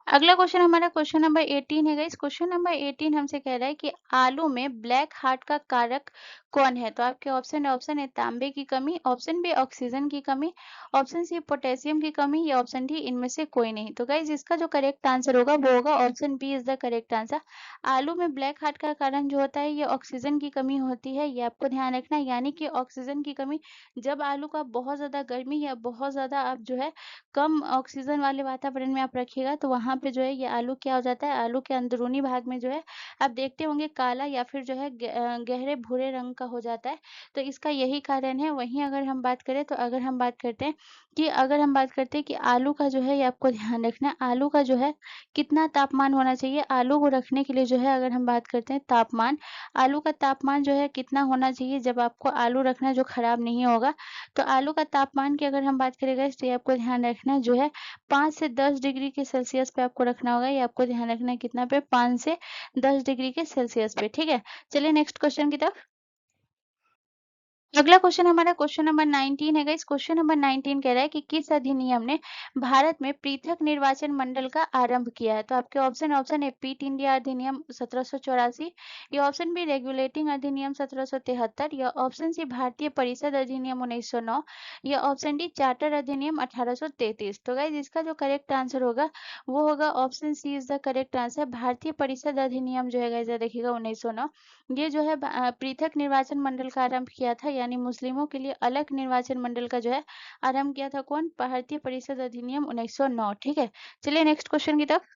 अगला क्वेश्चन हमारा क्वेश्चन नंबर 18 है गाइस। क्वेश्चन नंबर 18 हमसे कह रहा है कि आलू में ब्लैक हार्ट का कारक कौन है। तो आपके ऑप्शन है तांबे की कमी, ऑप्शन बी ऑक्सीजन की कमी, ऑप्शन सी पोटेशियम की कमी या ऑप्शन डी इनमें से कोई नहीं। तो गाइस इसका जो करेक्ट आंसर होगा वो होगा option B is the correct answer. आलू में ब्लैक हार्ट का कारण जो होता है ये ऑक्सीजन की कमी होती है, ये आपको ध्यान रखना है। यानी कि ऑक्सीजन की कमी जब आलू का बहुत ज्यादा गर्मी या बहुत ज्यादा आप जो है कम ऑक्सीजन वाले वातावरण में आप रखिएगा तो वहां यहाँ पे जो है ये आलू क्या हो जाता है, आलू के अंदरूनी भाग में जो है आप देखते होंगे काला या फिर जो है गहरे भूरे रंग का हो जाता है। तो इसका यही कारण है। वहीं अगर हम बात करें तो अगर हम बात करते हैं कि आलू का जो है ये आपको ध्यान रखना है, आलू का जो है कितना तापमान होना चाहिए। आलू को रखने के लिए जो है अगर हम बात करते हैं तापमान, आलू का तापमान जो है कितना होना चाहिए जब आपको आलू रखना है जो खराब नहीं होगा। तो आलू का तापमान की अगर हम बात करें गाइस तो ये आपको ध्यान रखना है जो है 5 से 10 डिग्री के सेल्सियस पे आपको रखना होगा। ये आपको ध्यान रखना है कितना पे, 5 से 10 डिग्री के सेल्सियस पे, ठीक है। चलिए नेक्स्ट क्वेश्चन की तरफ। अगला क्वेश्चन हमारा क्वेश्चन नंबर 19 है गाइस। क्वेश्चन नंबर 19 कह रहा है कि किस अधिनियम ने भारत में पृथक निर्वाचन मंडल का आरंभ किया है। तो आपके ऑप्शन ए पीट इंडिया अधिनियम 1784, या ऑप्शन बी रेगुलेटिंग अधिनियम 1773, या ऑप्शन सी भारतीय परिषद अधिनियम 1909, या ऑप्शन डी चार्टर अधिनियम 1833। तो गाइस इसका जो करेक्ट आंसर होगा वो होगा option C is the correct answer. भारतीय परिषद अधिनियम जो है गाइस देखिएगा 1909, ये जो है पृथक निर्वाचन मंडल का आरंभ किया था, यानी मुस्लिमों के लिए अलग निर्वाचन मंडल का जो है आरंभ किया था कौन, भारतीय परिषद अधिनियम 1909, ठीक है। चलिए नेक्स्ट क्वेश्चन की तरफ।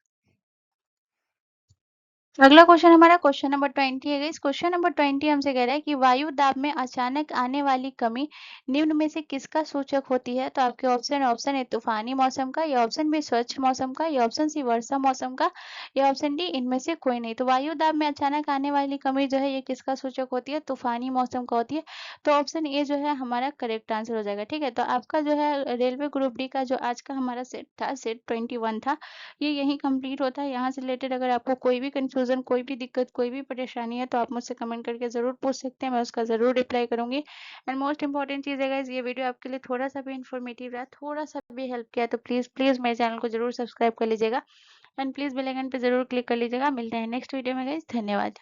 अगला क्वेश्चन हमारा क्वेश्चन नंबर 20 है। इस क्वेश्चन नंबर 20 हमसे कह रहा है कि वायु दाब में अचानक आने वाली कमी निम्न में से किसका सूचक होती है। तो आपके ऑप्शन ए तूफानी मौसम का, या ऑप्शन बी स्वच्छ मौसम का, या ऑप्शन सी वर्षा मौसम का, या ऑप्शन डी इनमें से कोई नहीं। तो वायु दाब में अचानक आने वाली कमी जो है ये किसका सूचक होती है, तूफानी मौसम का होती है। तो ऑप्शन ए जो है हमारा करेक्ट आंसर हो जाएगा, ठीक है। तो आपका जो है रेलवे ग्रुप डी का जो आज का हमारा सेट था, सेट 21 था, ये यहीं कंप्लीट होता है। यहाँ से रिलेटेड अगर आपको कोई भी कंफ्यूजन, कोई भी दिक्कत, कोई भी परेशानी है तो आप मुझसे कमेंट करके ज़रूर पूछ सकते हैं, मैं उसका ज़रूर रिप्लाई करूंगी। एंड मोस्ट इंपॉर्टेंट चीज़ है गाइस, ये वीडियो आपके लिए थोड़ा सा भी इन्फॉर्मेटिव रहा, थोड़ा सा भी हेल्प किया तो प्लीज़ प्लीज़ मेरे चैनल को जरूर सब्सक्राइब कर लीजिएगा। एंड प्लीज़ बेल आइकन पे जरूर क्लिक कर लीजिएगा। मिलते हैं नेक्स्ट वीडियो में गाइस, धन्यवाद।